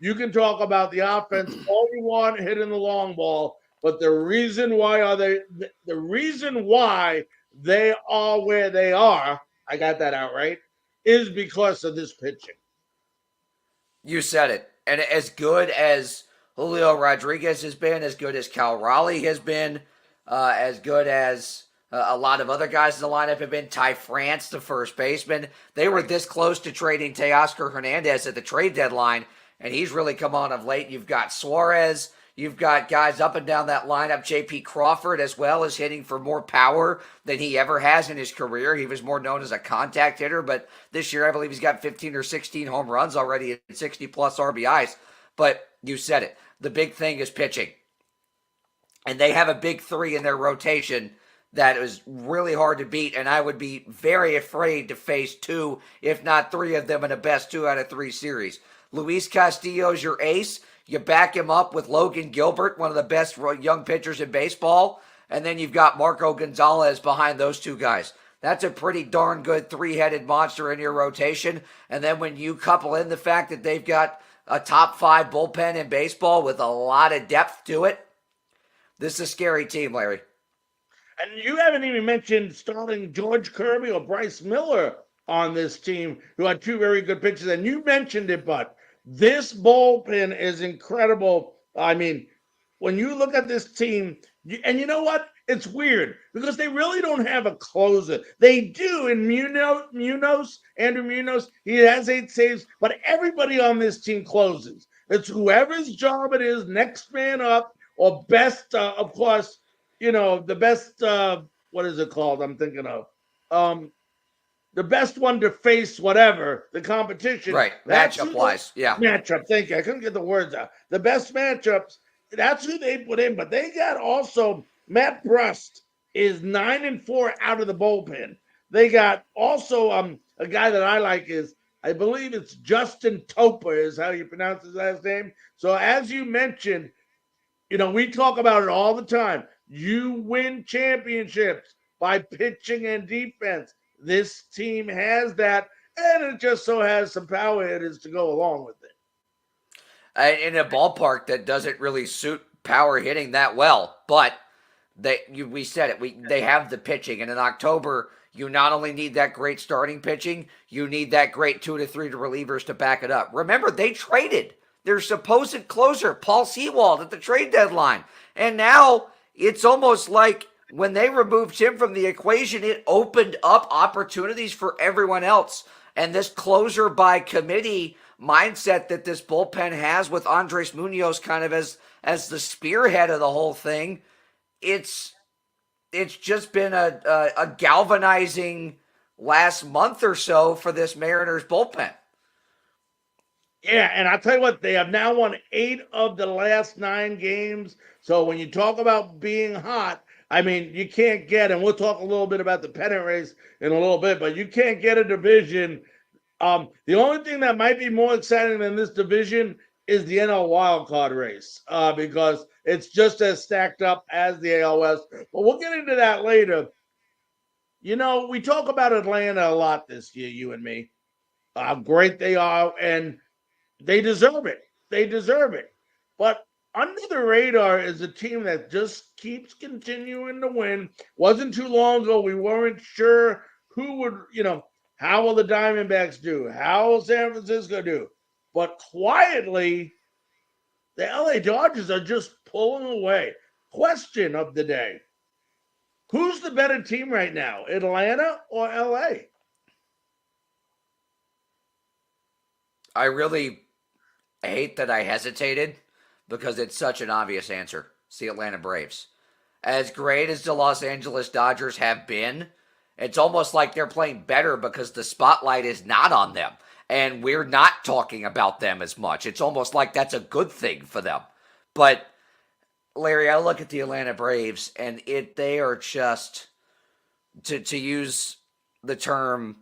you can talk about the offense all you want, hitting the long ball, but the reason why they are where they are, I got that out right, is because of this pitching. You said it. And as good as Julio Rodriguez has been, as good as Cal Raleigh has been, as good as a lot of other guys in the lineup have been. Ty France, the first baseman. They were this close to trading Teoscar Hernandez at the trade deadline, and he's really come on of late. You've got Suarez. You've got guys up and down that lineup. J.P. Crawford as well is hitting for more power than he ever has in his career. He was more known as a contact hitter, but this year I believe he's got 15 or 16 home runs already and 60-plus RBIs. But you said it. The big thing is pitching. And they have a big three in their rotation that is really hard to beat, and I would be very afraid to face two, if not three of them in a best 2 out of 3 series. Luis Castillo's your ace. You back him up with Logan Gilbert, one of the best young pitchers in baseball, and then you've got Marco Gonzalez behind those two guys. That's a pretty darn good 3-headed monster in your rotation, and then when you couple in the fact that they've got a top 5 bullpen in baseball with a lot of depth to it, this is a scary team, Larry. And you haven't even mentioned starting George Kirby or Bryce Miller on this team, who had 2 very good pitchers. And you mentioned it, but this bullpen is incredible. I mean, when you look at this team, and you know what? It's weird because they really don't have a closer. They do in Andrew Munoz. He has 8 saves, but everybody on this team closes. It's whoever's job it is, next man up, or best, of course, the best, what is it called? I'm thinking of. The best one to face whatever, the competition. Right, matchup-wise, yeah. Matchup, thank you. I couldn't get the words out. The best matchups, that's who they put in. But they got also, Matt Brust is 9-4 out of the bullpen. They got also a guy that I like is, I believe it's Justin Topa is how you pronounce his last name. So as you mentioned, we talk about it all the time. You win championships by pitching and defense. This team has that, and it just so has some power hitters to go along with it. In a ballpark that doesn't really suit power hitting that well, but we said it. They have the pitching, and in October, you not only need that great starting pitching, you need that great 2 to 3 relievers to back it up. Remember, they traded their supposed closer, Paul Sewald, at the trade deadline, and now it's almost like when they removed him from the equation, it opened up opportunities for everyone else. And this closer by committee mindset that this bullpen has with Andres Munoz kind of as the spearhead of the whole thing, it's just been a galvanizing last month or so for this Mariners bullpen. Yeah, and I'll tell you what, they have now won 8 of the last 9 games. So when you talk about being hot, I mean, you can't get, and we'll talk a little bit about the pennant race in a little bit, but you can't get a division. The only thing that might be more exciting than this division is the NL wildcard race because it's just as stacked up as the AL West. But we'll get into that later. We talk about Atlanta a lot this year, you and me, how great they are, and they deserve it. They deserve it. But under the radar is a team that just keeps continuing to win. Wasn't too long ago, we weren't sure who would, how will the Diamondbacks do? How will San Francisco do? But quietly, the LA Dodgers are just pulling away. Question of the day. Who's the better team right now, Atlanta or LA? I really hate that I hesitated because it's such an obvious answer. It's the Atlanta Braves. As great as the Los Angeles Dodgers have been, it's almost like they're playing better because the spotlight is not on them. And we're not talking about them as much. It's almost like that's a good thing for them. But, Larry, I look at the Atlanta Braves, and they are just, to use the term,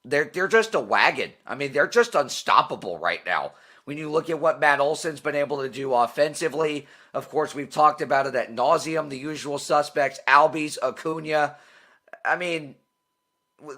they're just a wagon. I mean, they're just unstoppable right now. When you look at what Matt Olson's been able to do offensively, of course, we've talked about it at nauseum, the usual suspects, Albies, Acuna. I mean,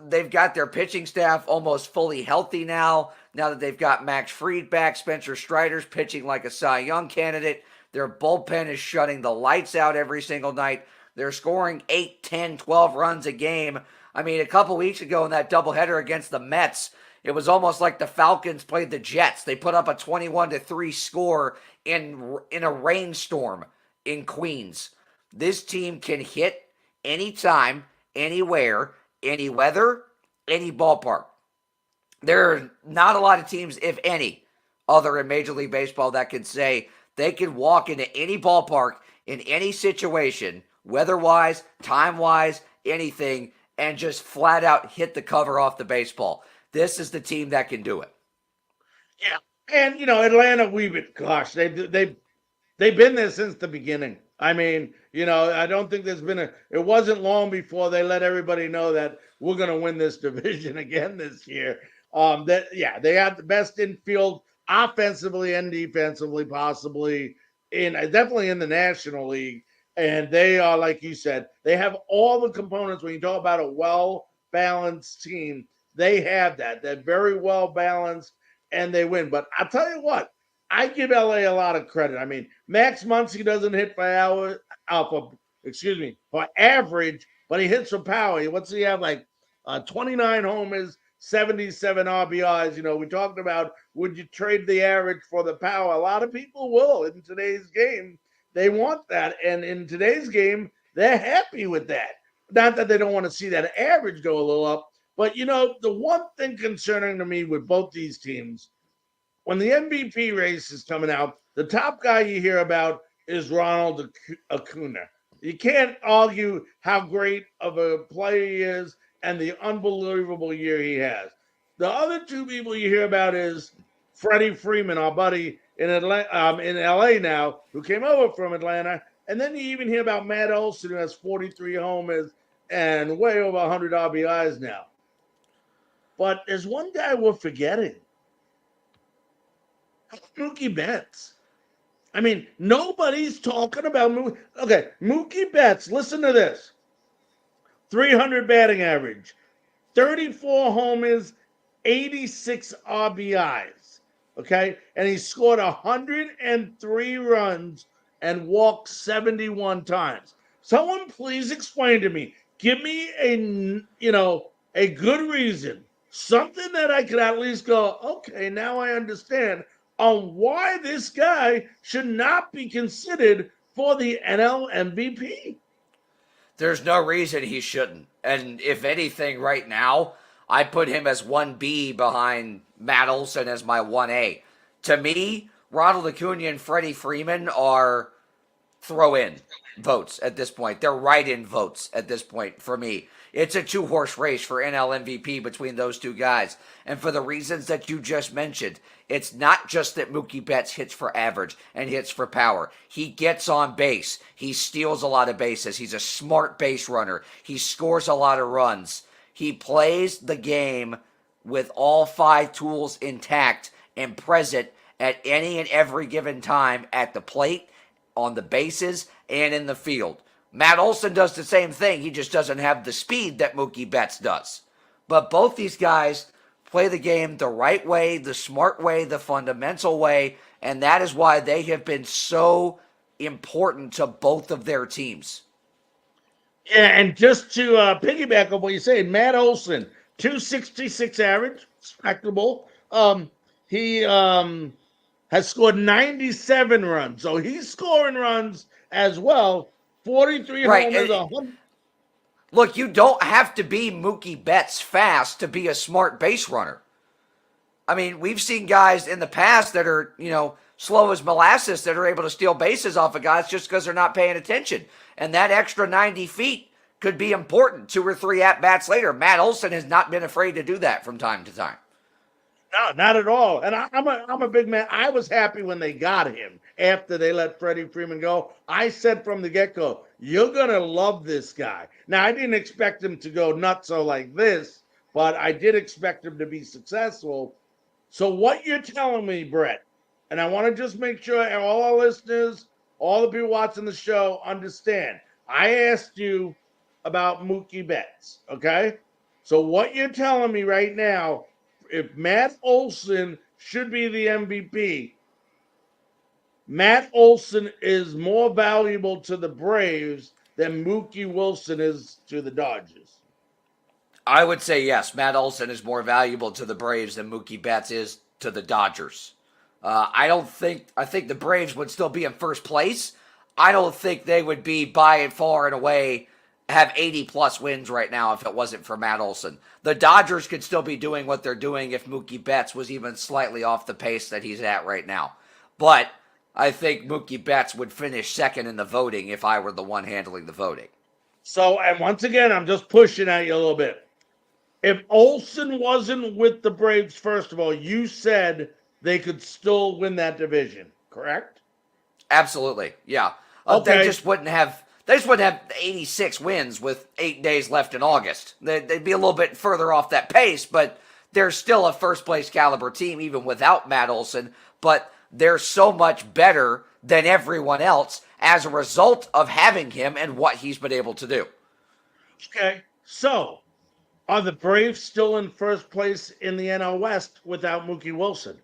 they've got their pitching staff almost fully healthy now that they've got Max Fried back, Spencer Strider's pitching like a Cy Young candidate. Their bullpen is shutting the lights out every single night. They're scoring 8, 10, 12 runs a game. I mean, a couple weeks ago in that doubleheader against the Mets, it was almost like the Falcons played the Jets. They put up a 21-3 score in a rainstorm in Queens. This team can hit anytime, anywhere, any weather, any ballpark. There are not a lot of teams, if any, other in Major League Baseball that can say they can walk into any ballpark in any situation, weather-wise, time-wise, anything, and just flat out hit the cover off the baseball. This is the team that can do it. Yeah, and Atlanta, they've been there since the beginning. I mean, I don't think it wasn't long before they let everybody know that we're going to win this division again this year. They have the best infield offensively and defensively, possibly definitely in the National League. And they are, like you said, they have all the components. When you talk about a well-balanced team, they have that. They're very well-balanced, and they win. But I'll tell you what, I give LA a lot of credit. I mean, Max Muncy doesn't hit for average, but he hits for power. What's he have, like 29 homers, 77 RBIs? We talked about, would you trade the average for the power? A lot of people will in today's game. They want that. And in today's game, they're happy with that. Not that they don't want to see that average go a little up. But, the one thing concerning to me with both these teams, when the MVP race is coming out, the top guy you hear about is Ronald Acuna. You can't argue how great of a player he is and the unbelievable year he has. The other two people you hear about is Freddie Freeman, our buddy in LA now, who came over from Atlanta. And then you even hear about Matt Olson, who has 43 homers and way over 100 RBIs now. But there's one guy we're forgetting. Mookie Betts. I mean, nobody's talking about Mookie. Okay, Mookie Betts, listen to this. 300 batting average, 34 homers, 86 RBIs. Okay, and he scored 103 runs and walked 71 times. Someone please explain to me. Give me a good reason, something that I could at least go, okay, now I understand on why this guy should not be considered for the NL MVP. There's no reason he shouldn't. And if anything, right now, I put him as 1B behind Matt Olson as my 1A. To me, Ronald Acuna and Freddie Freeman are throw-in votes at this point. They're write-in votes at this point for me. It's a two-horse race for NL MVP between those two guys. And for the reasons that you just mentioned, it's not just that Mookie Betts hits for average and hits for power. He gets on base. He steals a lot of bases. He's a smart base runner. He scores a lot of runs. He plays the game with all five tools intact and present at any and every given time at the plate, on the bases, and in the field. Matt Olson does the same thing. He just doesn't have the speed that Mookie Betts does. But both these guys play the game the right way, the smart way, the fundamental way, and that is why they have been so important to both of their teams. Yeah, and just to piggyback on what you said, Matt Olson, 266 average, respectable. He has scored 97 runs, so he's scoring runs as well. 43 homers. 100. Look, you don't have to be Mookie Betts fast to be a smart base runner. I mean, we've seen guys in the past that are, slow as molasses that are able to steal bases off of guys just because they're not paying attention. And that extra 90 feet could be important 2 or 3 at-bats later. Matt Olson has not been afraid to do that from time to time. No, not at all. And I'm a big man. I was happy when they got him after they let Freddie Freeman go. I said from the get-go, you're going to love this guy. Now, I didn't expect him to go nutso like this, but I did expect him to be successful. So what you're telling me, Brett, and I want to just make sure all our listeners, all the people watching the show understand. I asked you about Mookie Betts, okay? So what you're telling me right now, if Matt Olson should be the MVP, Matt Olson is more valuable to the Braves than Mookie Wilson is to the Dodgers. I would say yes. Matt Olson is more valuable to the Braves than Mookie Betts is to the Dodgers. I think the Braves would still be in first place. I don't think they would be by and far and away have 80-plus wins right now if it wasn't for Matt Olson. The Dodgers could still be doing what they're doing if Mookie Betts was even slightly off the pace that he's at right now. But I think Mookie Betts would finish second in the voting if I were the one handling the voting. So, and once again, I'm just pushing at you a little bit. If Olson wasn't with the Braves, first of all, you said they could still win that division, correct? Absolutely, yeah. Okay. They just wouldn't have 86 wins with 8 days left in August. They'd be a little bit further off that pace, but they're still a first-place caliber team even without Matt Olson. But they're so much better than everyone else as a result of having him and what he's been able to do. Okay, so are the Braves still in first place in the NL West without Mookie Wilson?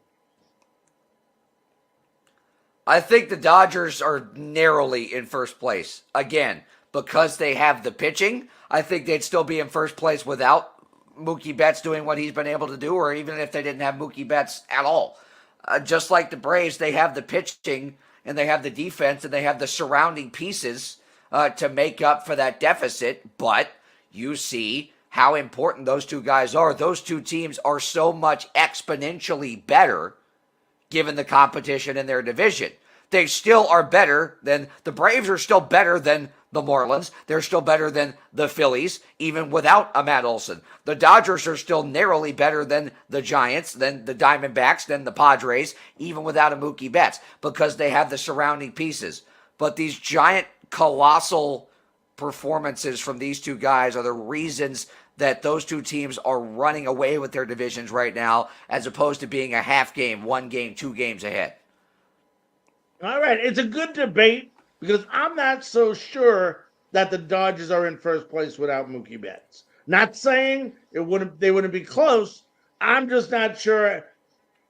I think the Dodgers are narrowly in first place. Again, because they have the pitching, I think they'd still be in first place without Mookie Betts doing what he's been able to do, or even if they didn't have Mookie Betts at all. Just like the Braves, they have the pitching, and they have the defense, and they have the surrounding pieces to make up for that deficit. But you see how important those two guys are. Those two teams are so much exponentially better given the competition in their division. They still are better than the Braves are still better than the Marlins. They're still better than the Phillies, even without a Matt Olson. The Dodgers are still narrowly better than the Giants, than the Diamondbacks, than the Padres, even without a Mookie Betts, because they have the surrounding pieces. But these giant, colossal performances from these two guys are the reasons that those two teams are running away with their divisions right now, as opposed to being a half game, 1 game, 2 games ahead. All right, it's a good debate because I'm not so sure that the Dodgers are in first place without Mookie Betts. Not saying they wouldn't be close. I'm just not sure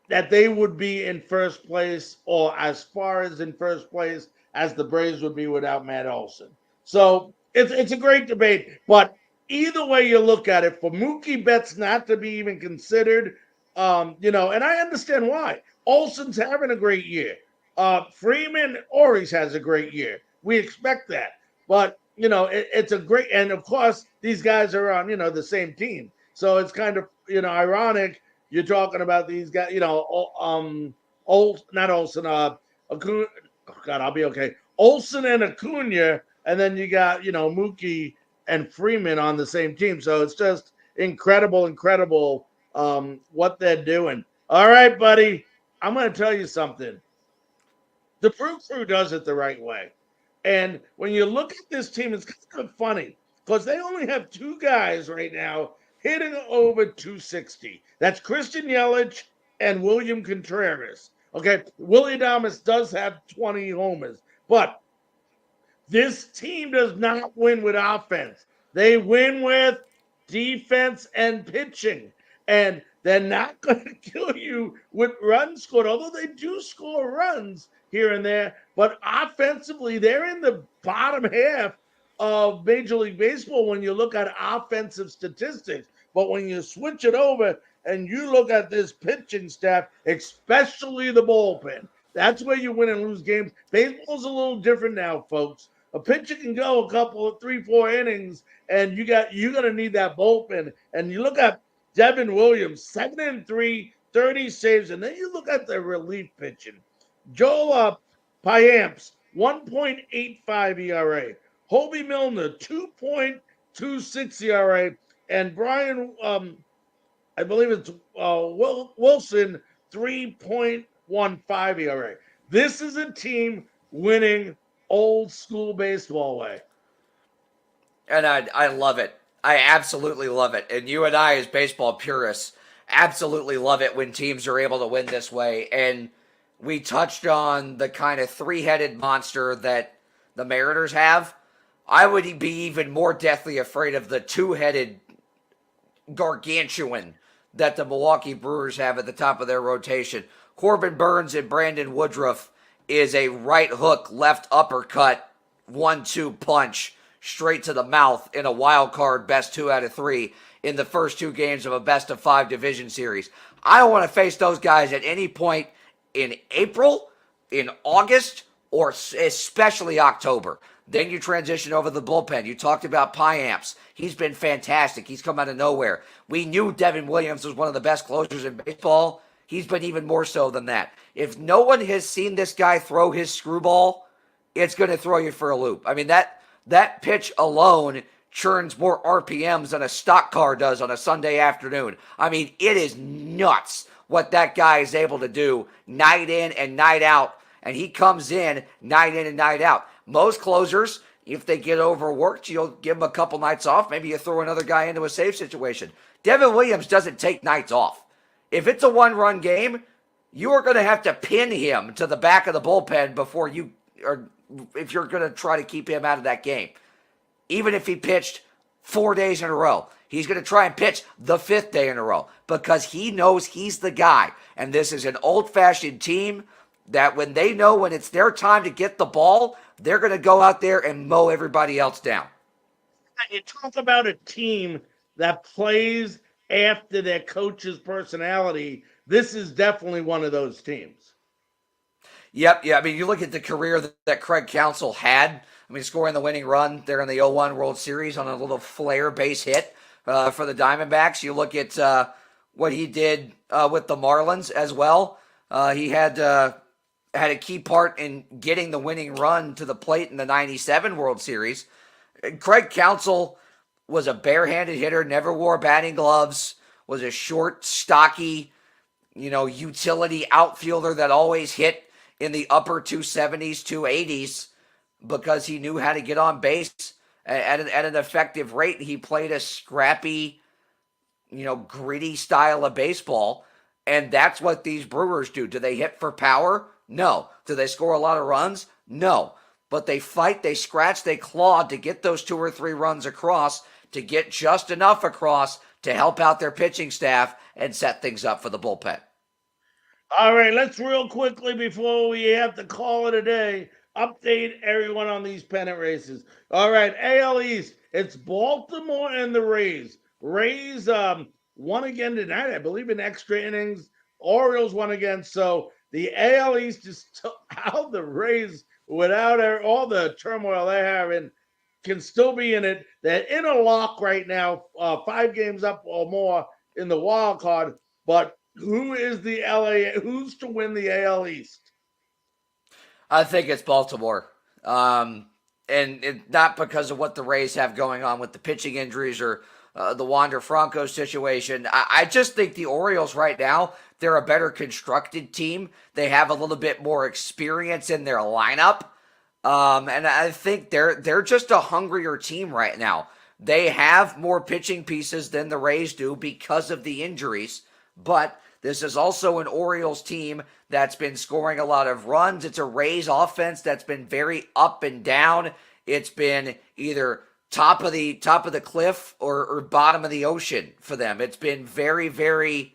that they would be in first place or as far as in first place as the Braves would be without Matt Olson. So it's a great debate, but either way you look at it, for Mookie Betts not to be even considered, and I understand why. Olson's having a great year. Freeman always has a great year. We expect that. But, it's a great, and of course, these guys are on, the same team. So it's kind of, ironic. You're talking about these guys, not Olson, Acuna, oh God, I'll be okay. Olson and Acuna, and then you got, Mookie and Freeman on the same team. So it's just incredible what they're doing. All right, buddy, I'm going to tell you something. The Brew Crew does it the right way. And when you look at this team, it's kind of funny because they only have 2 guys right now hitting over 260. That's Christian Yelich and William Contreras. Okay, Willie Adames does have 20 homers, but this team does not win with offense. They win with defense and pitching. And they're not going to kill you with runs scored, although they do score runs here and there. But offensively, they're in the bottom half of Major League Baseball when you look at offensive statistics. But when you switch it over and you look at this pitching staff, especially the bullpen, that's where you win and lose games. Baseball's a little different now, folks. A pitcher can go a couple of 3-4 innings, and you're going to need that bullpen. And you look at Devin Williams, 7-3, 30 saves, and then you look at the relief pitching. Joel Payamps, 1.85 ERA. Hobie Milner, 2.26 ERA. And Brian, I believe it's Wilson, 3.15 ERA. This is a team winning old school baseball way. And I love it. I absolutely love it. And you and I, as baseball purists, absolutely love it when teams are able to win this way. And we touched on the kind of 3-headed monster that the Mariners have. I would be even more deathly afraid of the 2-headed gargantuan that the Milwaukee Brewers have at the top of their rotation. Corbin Burns and Brandon Woodruff is a right hook, left uppercut, 1-2 punch straight to the mouth in a wild card best 2 out of 3 in the first 2 games of a best of 5 division series. I don't want to face those guys at any point in April, in August, or especially October. Then you transition over to the bullpen. You talked about Piamps. He's been fantastic. He's come out of nowhere. We knew Devin Williams was one of the best closers in baseball. He's been even more so than that. If no one has seen this guy throw his screwball, it's going to throw you for a loop. I mean, that pitch alone churns more RPMs than a stock car does on a Sunday afternoon. I mean, it is nuts what that guy is able to do night in and night out. And he comes in and night out. Most closers, if they get overworked, you'll give them a couple nights off. Maybe you throw another guy into a safe situation. Devin Williams doesn't take nights off. If it's a one-run game, you are going to have to pin him to the back of the bullpen before you, or if you're going to try to keep him out of that game. Even if he pitched 4 days in a row, he's going to try and pitch the 5th day in a row because he knows he's the guy. And this is an old-fashioned team that when they know when it's their time to get the ball, they're going to go out there and mow everybody else down. You talk about a team that plays after their coach's personality. This is definitely one of those teams. Yep. Yeah. I mean, you look at the career that Craig Counsell had. I mean, scoring the winning run there in the 0-1 World Series on a little flare base hit for the Diamondbacks. You look at what he did with the Marlins as well. He had a key part in getting the winning run to the plate in the 97 World Series. Craig Counsell was a barehanded hitter, never wore batting gloves, was a short, stocky, utility outfielder that always hit in the upper 270s, 280s because he knew how to get on base at an effective rate. He played a scrappy, gritty style of baseball, and that's what these Brewers do. Do they hit for power? No. Do they score a lot of runs? No. But they fight, they scratch, they claw to get those 2 or 3 runs across, to get just enough across to help out their pitching staff and set things up for the bullpen. All right, let's real quickly, before we have to call it a day, update everyone on these pennant races. All right, AL East, it's Baltimore and the Rays. Rays won again tonight, I believe, in extra innings. Orioles won again, so the AL East is how the Rays, without all the turmoil they're having, can still be in it. They're in a lock right now, 5 games up or more in the wild card. But who's to win the AL East? I think it's Baltimore. And not because of what the Rays have going on with the pitching injuries or the Wander Franco situation. I just think the Orioles right now, they're a better constructed team. They have a little bit more experience in their lineup. And I think they're just a hungrier team right now. They have more pitching pieces than the Rays do because of the injuries. But this is also an Orioles team that's been scoring a lot of runs. It's a Rays offense that's been very up and down. It's been either top of the cliff or bottom of the ocean for them. It's been very, very,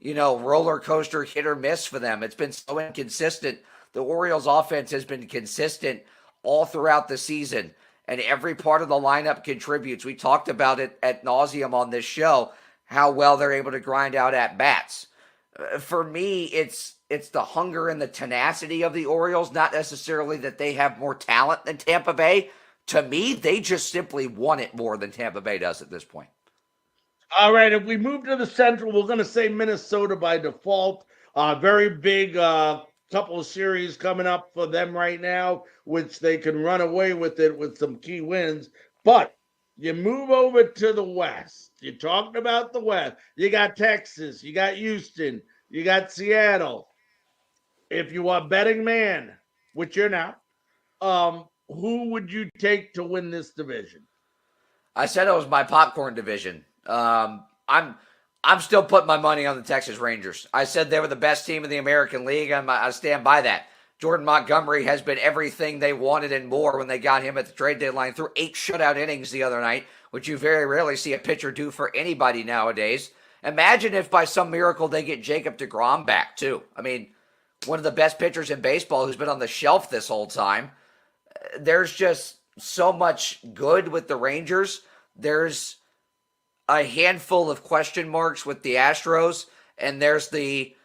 roller coaster, hit or miss for them. It's been so inconsistent. The Orioles offense has been consistent all throughout the season, and every part of the lineup contributes. We talked about it ad nauseum on this show, how well they're able to grind out at bats. For me, it's the hunger and the tenacity of the Orioles, not necessarily that they have more talent than Tampa Bay. To me, they just simply want it more than Tampa Bay does at this point. All right, if we move to the Central, we're going to say Minnesota by default. Very big couple of series coming up for them right now, which they can run away with it with some key wins. But you move over to the West. You're talking about the West. You got Texas. You got Houston. You got Seattle. If you are a betting man, which you're not, who would you take to win this division? I said it was my popcorn division. I'm still putting my money on the Texas Rangers. I said they were the best team in the American League. I stand by that. Jordan Montgomery has been everything they wanted and more when they got him at the trade deadline. Threw 8 shutout innings the other night, which you very rarely see a pitcher do for anybody nowadays. Imagine if by some miracle they get Jacob deGrom back too. I mean, one of the best pitchers in baseball who's been on the shelf this whole time. There's just so much good with the Rangers. There's a handful of question marks with the Astros, and there's the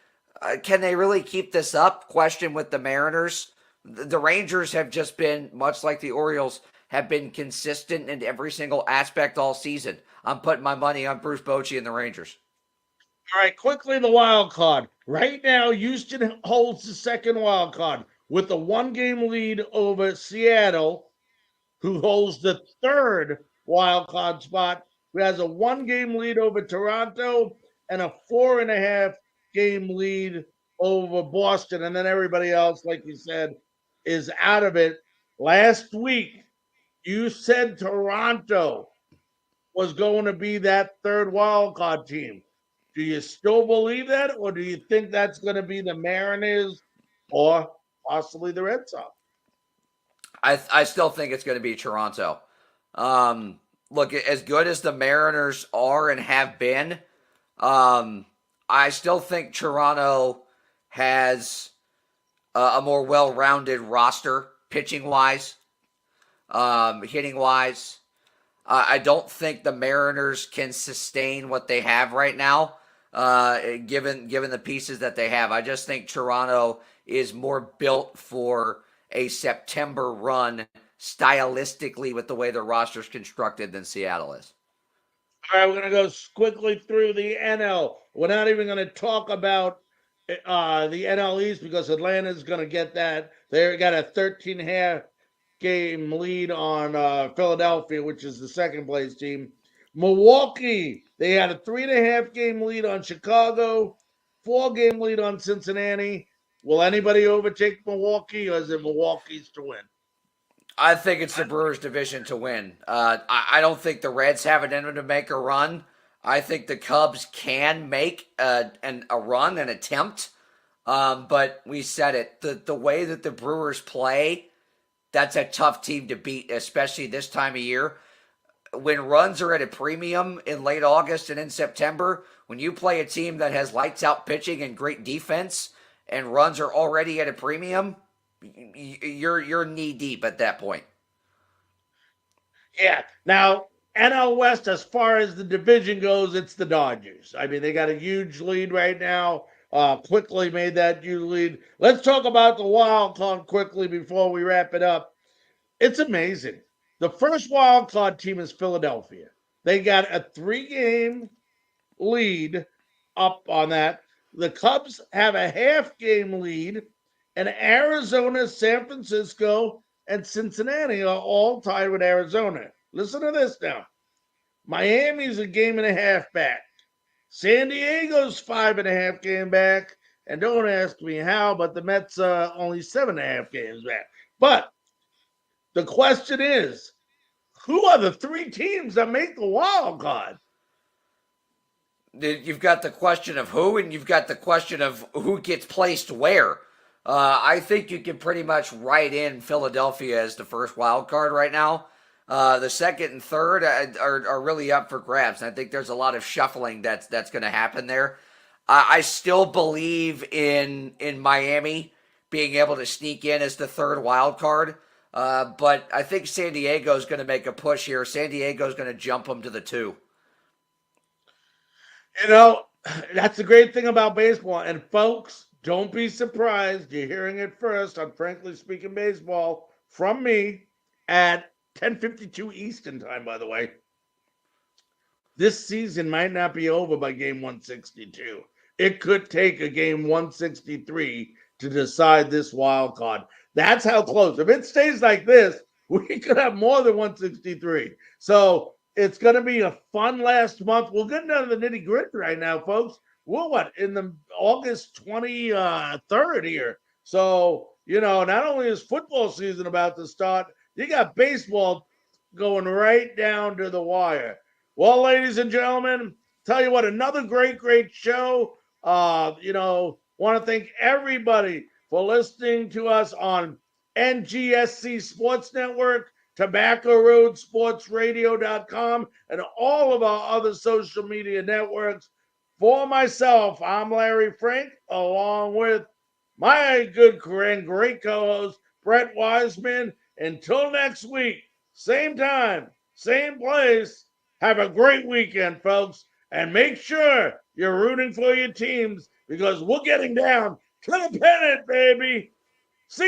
Can they really keep this up? Question with the Mariners. The Rangers have just been, much like the Orioles, have been consistent in every single aspect all season. I'm putting my money on Bruce Bochy and the Rangers. All right, quickly the wild card. Right now, Houston holds the second wild card with a 1-game lead over Seattle, who holds the third wild card spot, who has a 1-game lead over Toronto and a 4.5-game lead over Boston. And then everybody else, like you said, is out of it. Last week, you said Toronto was going to be that third wild card team. Do you still believe that, or do you think that's going to be the Mariners or possibly the Red Sox? I still think it's going to be Toronto. Look, as good as the Mariners are and have been, I still think Toronto has a more well-rounded roster, pitching-wise, hitting-wise. I don't think the Mariners can sustain what they have right now, given the pieces that they have. I just think Toronto is more built for a September run stylistically with the way the roster's constructed than Seattle is. All right, we're going to go quickly through the NL. We're not even going to talk about the NL East because Atlanta's going to get that. They got a 13.5-game lead on Philadelphia, which is the second place team. Milwaukee, they had a 3.5-game lead on Chicago, 4-game lead on Cincinnati. Will anybody overtake Milwaukee, or is it Milwaukee's to win? I think it's the Brewers' division to win. I don't think the Reds have it in them to make a run. I think the Cubs can make a run, an attempt. But we said it. The way that the Brewers play, that's a tough team to beat, especially this time of year. When runs are at a premium in late August and in September, when you play a team that has lights-out pitching and great defense, and runs are already at a premium, you're knee deep at that point. Yeah. Now, NL West, as far as the division goes, it's the Dodgers. I mean, they got a huge lead right now. Quickly made that huge lead. Let's talk about the wild card quickly before we wrap it up. It's amazing. The first wild card team is Philadelphia. They got a 3-game lead up on that. The Cubs have a half-game lead, and Arizona, San Francisco, and Cincinnati are all tied with Arizona. Listen to this now. Miami's a 1.5 back. San Diego's 5.5 game back. And don't ask me how, but the Mets are only 7.5 games back. But the question is, who are the 3 teams that make the wild card? You've got the question of who, and you've got the question of who gets placed where. I think you can pretty much write in Philadelphia as the first wild card right now. The second and third are really up for grabs. And I think there's a lot of shuffling that's going to happen there. I still believe in Miami being able to sneak in as the third wild card. But I think San Diego is going to make a push here. San Diego is going to jump them to the 2. You know, that's the great thing about baseball. And folks, don't be surprised. You're hearing it first on Frankly Speaking Baseball from me at 10:52 Eastern time, by the way. This season might not be over by game 162. It could take a game 163 to decide this wild card. That's how close. If it stays like this, we could have more than 163. So it's going to be a fun last month. We'll get into the nitty gritty right now, folks. We're in the August 23rd here. So, not only is football season about to start, you got baseball going right down to the wire. Well, ladies and gentlemen, tell you what, another great, great show. Want to thank everybody for listening to us on NGSC Sports Network, TobaccoRoadSportsRadio.com, and all of our other social media networks. For myself, I'm Larry Frank, along with my good and great co-host, Brett Wiseman. Until next week, same time, same place. Have a great weekend, folks, and make sure you're rooting for your teams because we're getting down to the pennant, baby.